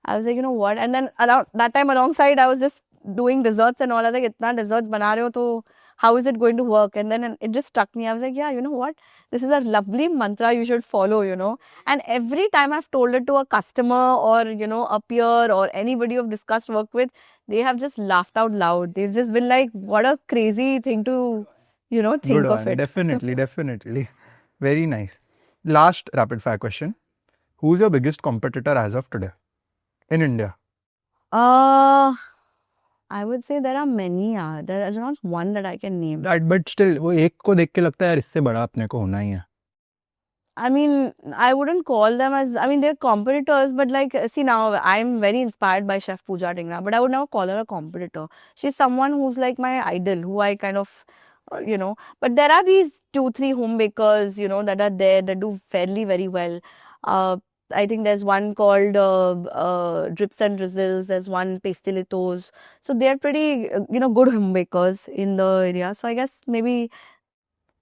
I was like, you know what? And then around that time alongside, I was just doing desserts and all. I was like, itna desserts bana rahe ho, to how is it going to work? And then it just struck me. I was like, yeah, you know what? This is a lovely mantra you should follow, you know. And every time I've told it to a customer or, you know, a peer or anybody I've discussed work with, they have just laughed out loud. They've just been like, what a crazy thing to, you know, think Good of one. it. Definitely, definitely. Very nice. Last rapid fire question. Who's your biggest competitor as of today in India? I would say there are many. There is not one that I can name. That, but still, वो एक को देख के लगता है यार इससे बड़ा अपने को होना ही है. I mean, I wouldn't call them as, I mean, they're competitors, but like, see now, I'm very inspired by Chef Pooja Dhingra, but I would never call her a competitor. She's someone who's like my idol, who I kind of, you know, but there are these 2-3 home bakers, you know, that are there, that do fairly very well. I think there's one called Drips and Drizzles, there's one Pastelitos. So they're pretty, you know, good home bakers in the area. So I guess maybe...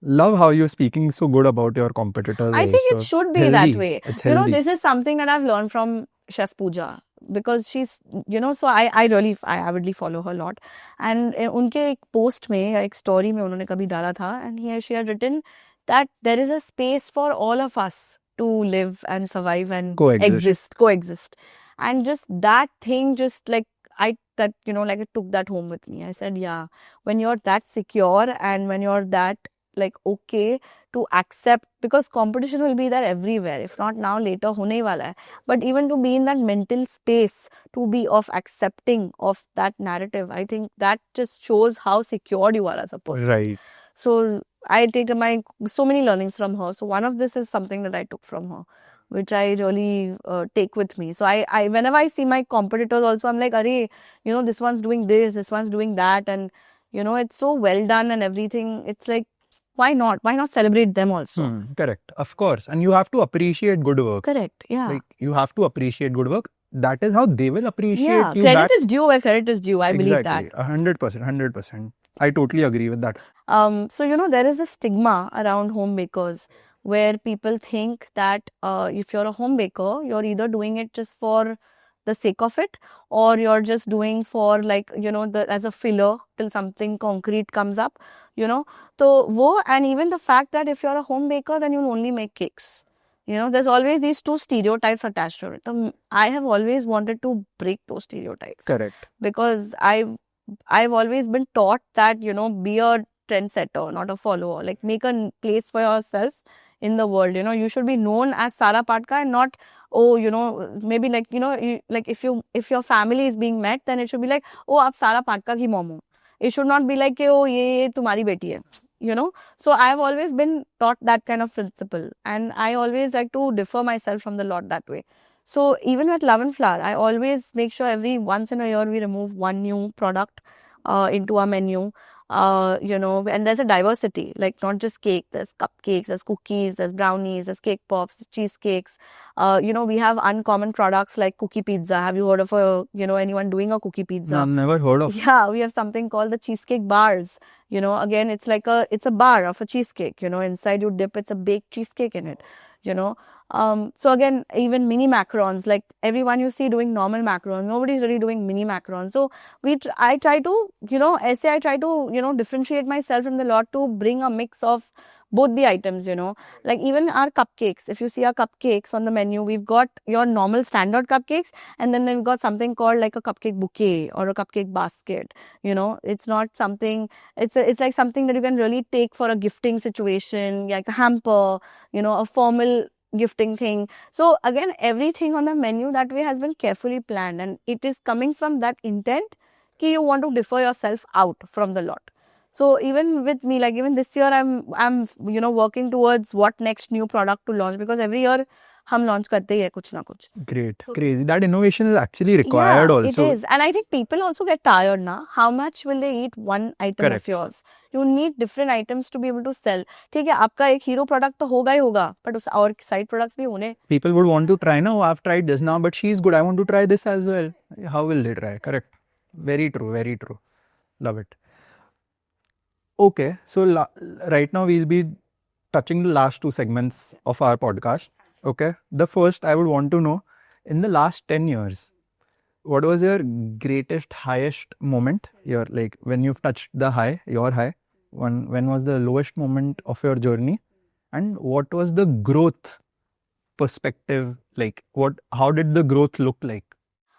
Love how you're speaking so good about your competitors. I think it should be that way. It's you know, healthy. this is something that I've learned from Chef Pooja, because she's, you know, so I really avidly follow her a lot. And उनके एक post में, एक story में उन्होंने कभी डाला था, and here she had written that there is a space for all of us to live and survive and coexist. And just that thing, just like, that, like I took that home with me. I said, yeah, when you're that secure and when you're that like okay to accept, because competition will be there everywhere, if not now, later hone wala hai. But even to be in that mental space, to be of accepting of that narrative, I think that just shows how secure you are as a person. Right. So I take so many learnings from her. So one of this is something that I took from her, which I really take with me. So I whenever I see my competitors also, I'm like, arey, this one's doing this one's doing that, and it's so well done and everything. It's like, why not? Why not celebrate them also? Correct. Of course. And you have to appreciate good work. Correct. Yeah. Like, you have to appreciate good work. That is how they will appreciate you credit back. is due where credit is due. I believe that. Exactly. 100%. I totally agree with that. So, there is a stigma around home bakers where people think that if you're a home baker, you're either doing it just for the sake of it, or you're just doing for like, as a filler till something concrete comes up, So, and even the fact that if you're a home baker, then you'll only make cakes. There's always these two stereotypes attached to it. I have always wanted to break those stereotypes. Correct. Because I've always been taught that, be a trendsetter, not a follower. Like, make a place for yourself in the world. You should be known as Sara Patka and not, maybe like, like if your family is being met, then it should be like, oh, aap Sara Patka ki mom ho. It should not be like, oh, ye tumhari beti hai. So I've always been taught that kind of principle, and I always like to differ myself from the lot that way. So even with Love and Flower, I always make sure every once in a year we remove one new product into our menu. And there's a diversity, like not just cake, there's cupcakes, there's cookies, there's brownies, there's cake pops, cheesecakes. We have uncommon products like cookie pizza. Have you heard of anyone doing a cookie pizza? No, never heard of. Yeah, we have something called the cheesecake bars. Again, it's like it's a bar of a cheesecake. Inside you dip, it's a baked cheesecake in it. So again, even mini macarons, like everyone you see doing normal macarons, nobody's really doing mini macarons. So I try to, I try to, differentiate myself from the lot to bring a mix of both the items, like even our cupcakes. If you see our cupcakes on the menu, we've got your normal standard cupcakes, and then we've got something called like a cupcake bouquet or a cupcake basket. It's not something, it's like something that you can really take for a gifting situation, like a hamper, a formal gifting thing. So again, everything on the menu that way has been carefully planned, and it is coming from that intent that you want to differ yourself out from the lot. So even with me, like even this year, I'm working towards what next new product to launch, because every year हम launch करते ही है कुछ ना कुछ. Great, crazy. That innovation is actually required also. It is, and I think people also get tired now. How much will they eat one item of yours? You need different items to be able to sell. ठीक है, आपका एक hero product तो होगा ही होगा, but उस और side products भी होने. People would want to try. No, I've tried this now, but she's good. I want to try this as well. How will they try? Correct. Very true. Very true. Love it. Okay, so right now we'll be touching the last two segments of our podcast. Okay, the first I would want to know, in the last 10 years, what was your greatest, highest moment? Like when you've touched the high, your high. When was the lowest moment of your journey, and what was the growth perspective like? How did the growth look like?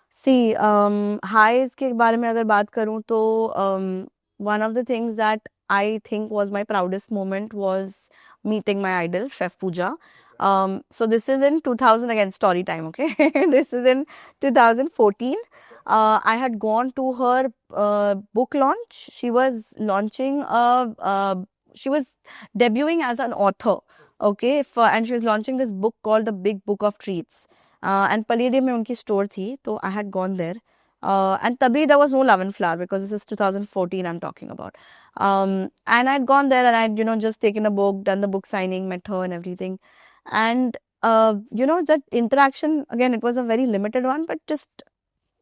See, highs के बारे में अगर बात करूँ तो one of the things that I think was my proudest moment was meeting my idol, Chef Pooja. So this is in 2000, again, story time, okay? This is in 2014. I had gone to her book launch. She was launching she was debuting as an author, okay? And she was launching this book called The Big Book of Treats. And Palladium में उनकी store थी, so I had gone there. And tabhi there was no Love and Flower, because this is 2014 I'm talking about. And I'd gone there and I'd, just taken the book, done the book signing, met her and everything. And, that interaction, again, it was a very limited one, but just,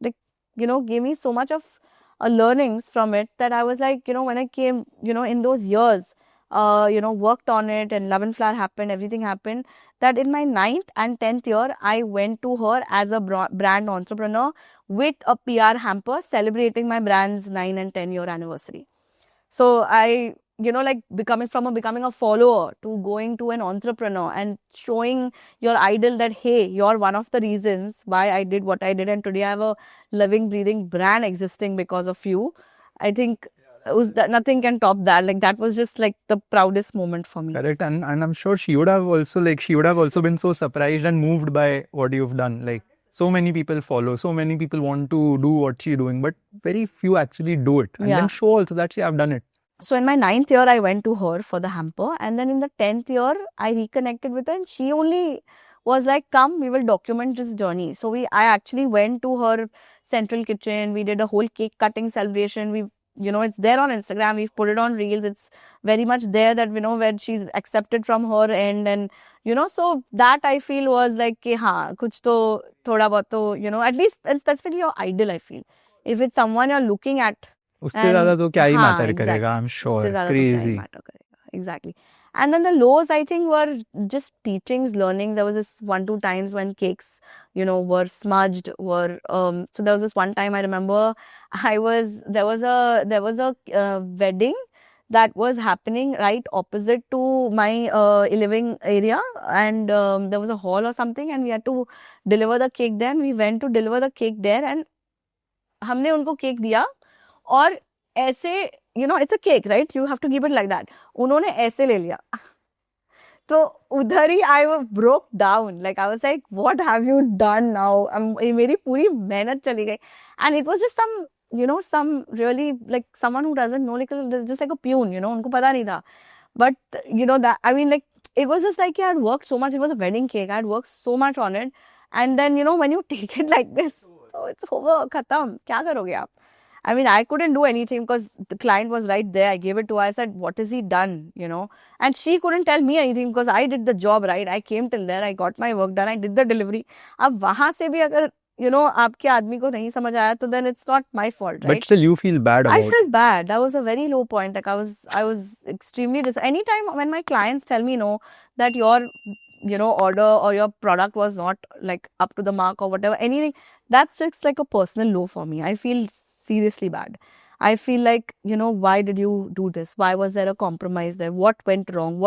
like, gave me so much of learnings from it that I was like, when I came, in those years, worked on it, and Love and Flower happened, everything happened, that in my 9th and 10th year, I went to her as a brand entrepreneur with a PR hamper celebrating my brand's 9 and 10 year anniversary. So I, like becoming a follower to going to an entrepreneur and showing your idol that, hey, you're one of the reasons why I did what I did, and today I have a living, breathing brand existing because of you. I think nothing can top that. Like, that was just like the proudest moment for me. Correct. And I'm sure she would have also been so surprised and moved by what you've done. Like, so many people follow, so many people want to do what she's doing, but very few actually do it. And Yeah. then show also that, see, I've done it. So in my 9th year, I went to her for the hamper. And then in the 10th year, I reconnected with her, and she only was like, come, we will document this journey. So I actually went to her central kitchen. We did a whole cake cutting celebration. It's there on Instagram. We've put it on Reels. It's very much there that, where she's accepted from her end. And, so that I feel was like, कि हाँ, कुछ तो, थोड़ा बहुत तो, at least, and specifically your idol, I feel. If it's someone you're looking at, उससे ज़्यादा तो क्या ही हाँ, matter exactly. करेगा, I'm उससे sure. ज़्यादा तो क्या ही Crazy. matter करेगा. Exactly. And then the lows, I think, were just teachings, learning. There was this 1-2 times when cakes, were smudged. So there was this one time I remember there was a wedding that was happening right opposite to my living area, and there was a hall or something, and we had to deliver the cake there. And we went to deliver the cake there, and हमने उनको cake दिया, और ऐसे it's a cake, right? You have to keep it like that. उन्होंने ऐसे ले लिया. तो उधर ही I broke down. Like, I was like, what have you done now? मेरी पूरी मेहनत चली गई. And it was just some really, like, someone who doesn't know, like, just like a peon, उनको पता नहीं था. But, that, I mean, like, it was just like, I had worked so much. It was a wedding cake. I had worked so much on it. And then, when you take it like this, so it's over, khatam. Kya karoge aap? I mean, I couldn't do anything because the client was right there. I gave it to her. I said, what has he done? And she couldn't tell me anything because I did the job, right? I came till there. I got my work done. I did the delivery. अब वहाँ से भी अगर, आपके आदमी को नहीं समझ आया, तो then it's not my fault, right? But still you feel bad about I felt bad. That was a very low point. Like, I was extremely anytime when my clients tell me, that your order or your product was not like up to the mark or whatever, anything, that's just like a personal low for me. I feel seriously bad. I feel like, why did you do this? Why was there a compromise there? What went wrong?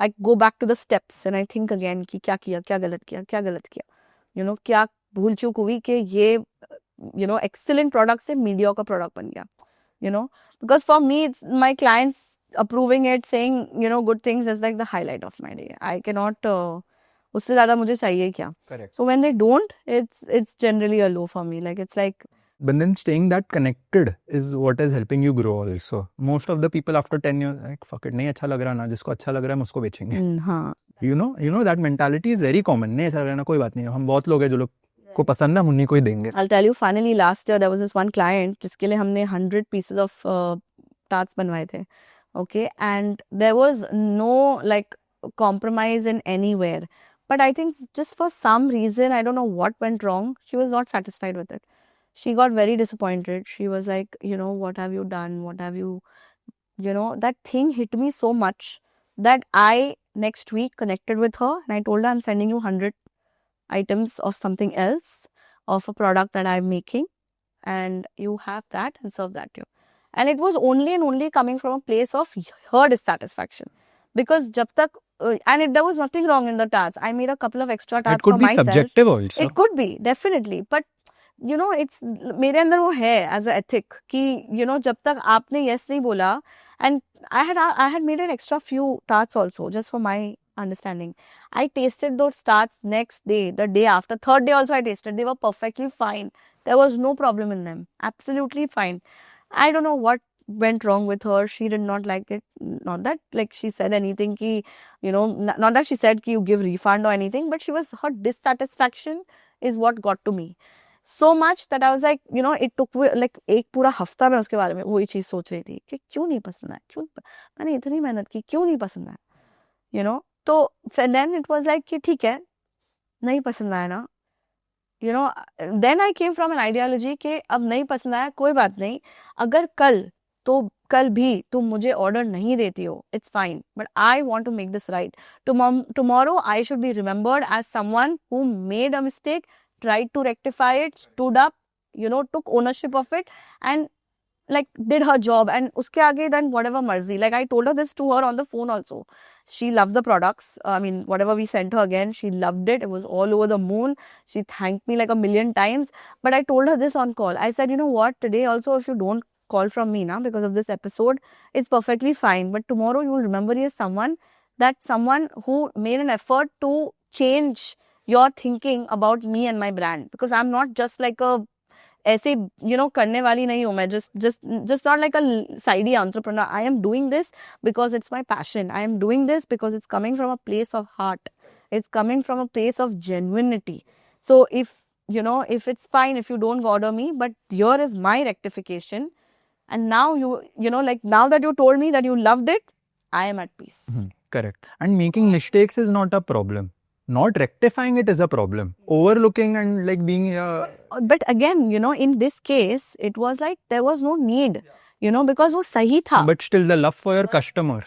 I go back to the steps and I think again कि क्या किया, क्या गलत किया, क्या भूल चूक हुई कि ये, excellent product से mediocre product बन गया, because for me, it's my clients approving it, saying, good things is like the highlight of my day. I cannot, उससे ज़्यादा मुझे चाहिए क्या? Correct. So when they don't, it's generally a low for me. Like, it's like, but then staying that connected is what is helping you grow also. Most of the people after 10 years, like, fuck it, नहीं अच्छा लग रहा ना, जिसको अच्छा लग रहा है हम उसको बेचेंगे. हाँ. You know that mentality is very common. नहीं अच्छा लग रहा ना, कोई बात नहीं, हम बहुत लोग हैं जो लोग को पसंद है, हम उन्हीं को ही देंगे. I'll tell you, finally last year there was this one client जिसके लिए हमने 100 pieces of tarts बनवाए थे. Okay, and there was no like compromise in anywhere. But I think just for some reason, I don't know what went wrong, she was not satisfied with it. She got very disappointed. She was like, what have you done? What have you, that thing hit me so much that I next week connected with her and I told her, I'm sending you 100 items of something else, of a product that I'm making, and you have that and serve that to you. And it was only and only coming from a place of her dissatisfaction. Because jab tak, there was nothing wrong in the tarts. I made a couple of extra tarts for myself. It could be subjective also. It could be, definitely. But, it's, मेरे अंदर वो है as an ethic कि, जब तक आपने yes नहीं बोला, and I had made an extra few tarts also, just for my understanding. I tasted those tarts next day, the day after, third day also I tasted. They were perfectly fine. There was no problem in them. Absolutely fine. I don't know what went wrong with her. She did not like it. Not that like she said anything ki, not that she said ki you give refund or anything, but her dissatisfaction is what got to me. So much that I was like, it took like एक पूरा हफ्ता मैं उसके बारे में वही चीज सोच रही थी कि क्यों नहीं पसंद है, क्यों मैंने इतनी मेहनत की, क्यों नहीं पसंद है, तो then it was like कि ठीक है, नहीं पसंद आया ना, then I came from an ideology कि अब नहीं पसंद आया, कोई बात नहीं, अगर कल भी तुम मुझे ऑर्डर नहीं देती हो, it's fine, but I want to make this right. Tomorrow I should be remembered as someone who made a mistake, tried to rectify it, stood up, took ownership of it, and like did her job, and uske aage then whatever marzi. Like I told her this to her on the phone also. She loved the products. I mean, whatever we sent her again, she loved it. It was all over the moon. She thanked me like a million times. But I told her this on call. I said, you know what, today also if you don't call from me now because of this episode, it's perfectly fine. But tomorrow you will remember me as someone who made an effort to change your thinking about me and my brand, because I'm not just like a ऐसे करने वाली नहीं हूँ मैं, just not like a sidey entrepreneur. I am doing this because it's my passion. I am doing this because it's coming from a place of heart. It's coming from a place of genuinity. So if it's fine if you don't order me, but here is my rectification. And now like now that you told me that you loved it, I am at peace. Correct. And making mistakes is not a problem. Not rectifying it is a problem. Overlooking and like being But again, in this case, it was like there was no need, because वो सही था. But still the love for your customer,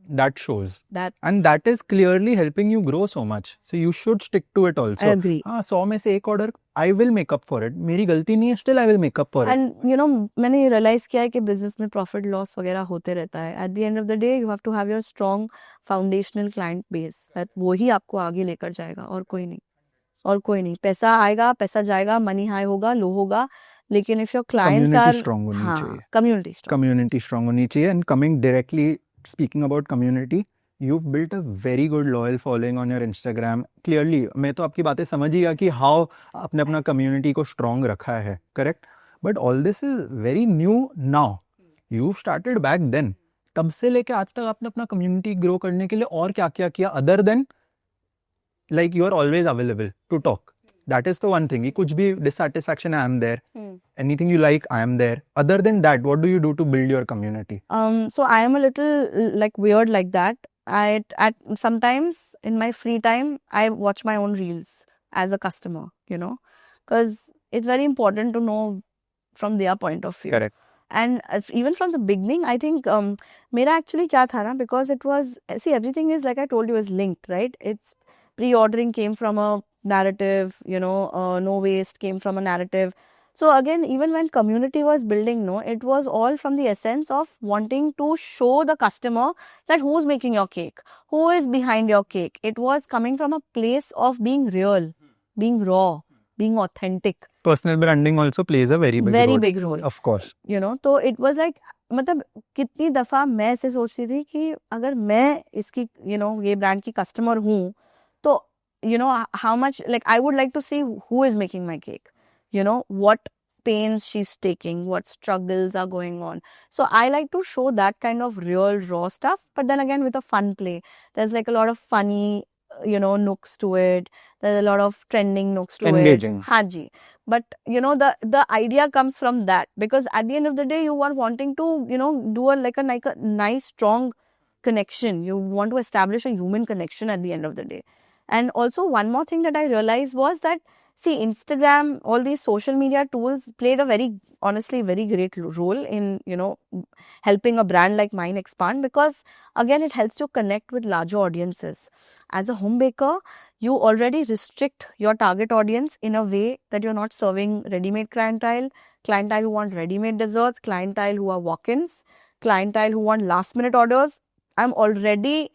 that shows. That And that is clearly helping you grow so much. So you should stick to it also. I agree. 100 में से एक order, I will make up for it. मेरी गलती नहीं है, still I will make up for it. And मैंने ये realize किया है कि business में profit loss वगैरह होते रहता है. At the end of the day, you have to have your strong foundational client base. That वो ही आपको आगे लेकर जाएगा, और कोई नहीं. पैसा आएगा, पैसा जाएगा, money high होगा, low होगा. लेकिन if your clients Community are strong होनी चाहिए. Community strong होनी चाहिए. And coming directly, speaking about community, you've built a very good loyal following on your Instagram. Clearly, मैं तो आपकी बातें समझ ही गया कि how आपने अपना community को strong रखा है, correct? But all this is very new now. You've started back then. तब से लेके आज तक आपने अपना community grow करने के लिए और क्या किया other than like you are always available to talk. That is the one thing. कुछ भी dissatisfaction, I am there. Anything you like, I am there. Other than that, what do you do to build your community? So I am a little like weird like that. At sometimes in my free time, I watch my own reels as a customer, because it's very important to know from their point of view. Correct. And even from the beginning, I think मेरा actually क्या था ना, because it was, see, everything is like I told you is linked, right? It's pre-ordering came from a narrative, no waste came from a narrative. So again, even when community was building, it was all from the essence of wanting to show the customer that who's making your cake, who is behind your cake. It was coming from a place of being real, being raw, being authentic. Personal branding also plays a very big role. Of course. तो it was like, मतलब कितनी दफा मैं ऐसे सोचती थी कि अगर मैं इसकी ये ब्रांड की कस्टमर हूँ, तो how much, like I would like to see who is making my cake, what pains she's taking, what struggles are going on. So I like to show that kind of real raw stuff, but then again with a fun play. There's like a lot of funny nooks to it. There's a lot of trending nooks to Engaging. it. Haji. But the idea comes from that, because at the end of the day you are wanting to do a nice strong connection. You want to establish a human connection at the end of the day. And also one more thing that I realized was that, see, Instagram, all these social media tools played a honestly very great role in helping a brand like mine expand, because again it helps you connect with larger audiences. As a home baker, you already restrict your target audience in a way that you're not serving ready-made clientele who want ready-made desserts, clientele who are walk-ins, clientele who want last-minute orders. I'm already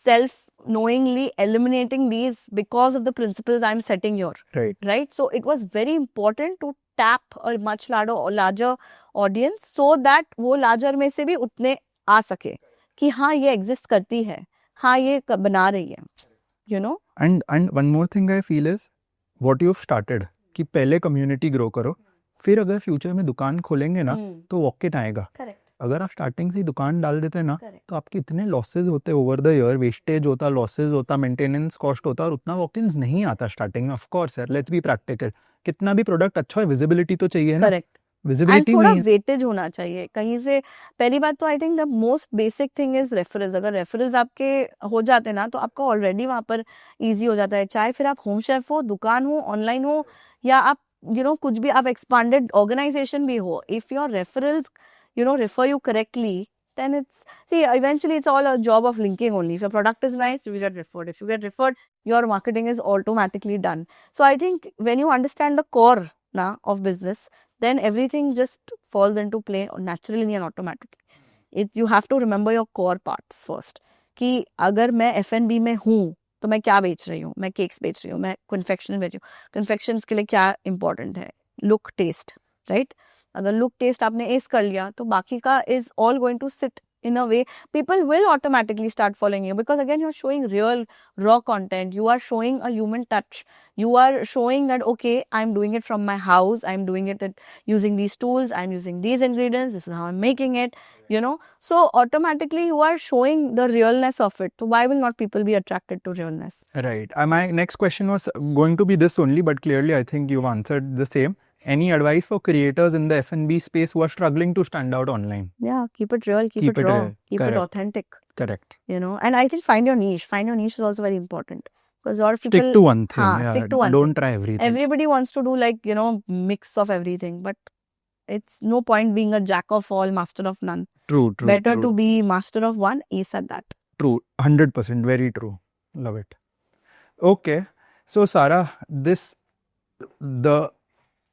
self-knowingly eliminating these because of the principles I'm setting here. Right? So it was very important to tap a much larger audience, so that वो larger में से भी उतने आ सके कि हाँ ये exist करती है, हाँ ये बना रही है, And one more thing I feel is what you've started, कि पहले community grow करो, फिर अगर फ्यूचर में दुकान खोलेंगे ना तो वॉक-इन आएगा. अगर आप स्टार्टिंग से ही दुकान डाल देते हैं ना तो आपके इतने लॉसेज होते ओवर द ईयर, वेस्टेज होता, लॉसेज होता, मेंटेनेंस कॉस्ट होता, और उतना वॉक-इन्स नहीं आता स्टार्टिंग में. ऑफ कोर्स यार, लेट्स बी प्रैक्टिकल. कितना भी प्रोडक्ट अच्छा है, विजिबिलिटी तो चाहिए ना. करेक्ट. विजिबिलिटी थोड़ा नहीं, वेटेज होना चाहिए कहीं से. पहली बात तो I think the most basic thing is referrals. अगर रेफरल्स आपके हो जाते ना तो आपका ऑलरेडी वहां पर इजी हो जाता है. चाहे फिर आप होम शेफ हो, दुकान हो, ऑनलाइन हो, या आप कुछ भी, आप एक्सपांडेड ऑर्गेनाइजेशन भी हो. If your referrals refer you correctly, then eventually it's all a job of linking only. If your product is nice, you get referred. If you get referred, your marketing is automatically done. So I think when you understand the core now of business, then everything just falls into play naturally and automatically. You have to remember your core parts first. कि अगर मैं F&B में हूँ तो मैं क्या बेच रही हूँ, मैं केक्स बेच रही हूँ, मैं कन्फेक्शन बेच रही हूँ, कन्फेक्शंस के लिए क्या इंपॉर्टेंट है, लुक टेस्ट, राइट? अगर लुक टेस्ट आपने एस कर लिया तो बाकी का is all going to sit in a way. People will automatically start following you because again you're showing real raw content, you are showing a human touch, you are showing that okay, I'm doing it from my house, I'm doing it using these tools, I'm using these ingredients, this is how I'm making it, you know. So automatically you are showing the realness of it. So why will not people be attracted to realness? Right. My next question was going to be this only, but clearly I think you've answered the same. Any advice for creators in the F&B space who are struggling to stand out online? Yeah, keep it real, keep it raw, keep it authentic. Correct. You know, and I think find your niche. Find your niche is also very important because a lot of people stick to one thing. Yeah, stick to one don't thing. Try everything. Everybody wants to do like, you know, mix of everything, but it's no point being a jack of all, master of none. True. Better to be master of one, ace at that. True. 100%. Very true. Love it. Okay. So Sara, the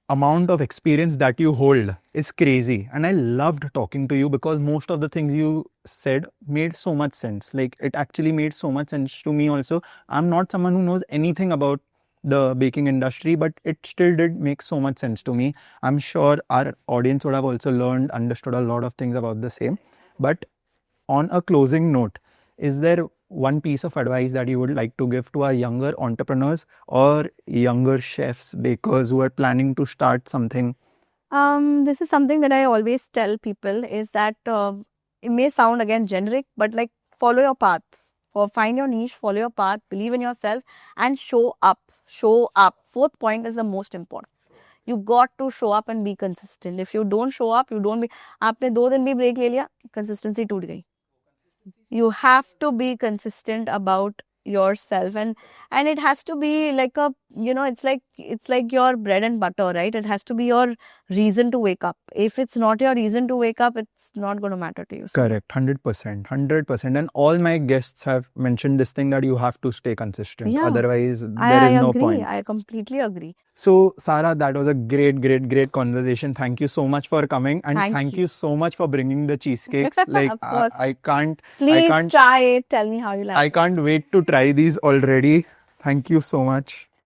amount of experience that you hold is crazy, and I loved talking to you because most of the things you said made so much sense. Like, it actually made so much sense to me also. I'm not someone who knows anything about the baking industry, but it still did make so much sense to me. I'm sure our audience would have also understood a lot of things about the same. But on a closing note, is there one piece of advice that you would like to give to our younger entrepreneurs or younger chefs, bakers who are planning to start something? This is something that I always tell people is that it may sound again generic, but like follow your path. Or find your niche, follow your path, believe in yourself, and show up. Show up. Fourth point is the most important. You got to show up and be consistent. If you don't show up, you don't be. आपने 2 दिन भी break ले लिया, consistency टूट गई. You have to be consistent about yourself, and it has to be like a, you know, it's like your bread and butter, right? It has to be your reason to wake up. If it's not your reason to wake up, it's not going to matter to you. Correct. 100%. And all my guests have mentioned this thing that you have to stay consistent. Yeah. Otherwise, there is no agree. point. I completely agree. So, Sara, that was a great conversation. Thank you so much for coming, and thank you so much for bringing the cheesecakes. Like, Of course. I can't. Please try it. Tell me how you like it. I can't wait to try these already. Thank you so much.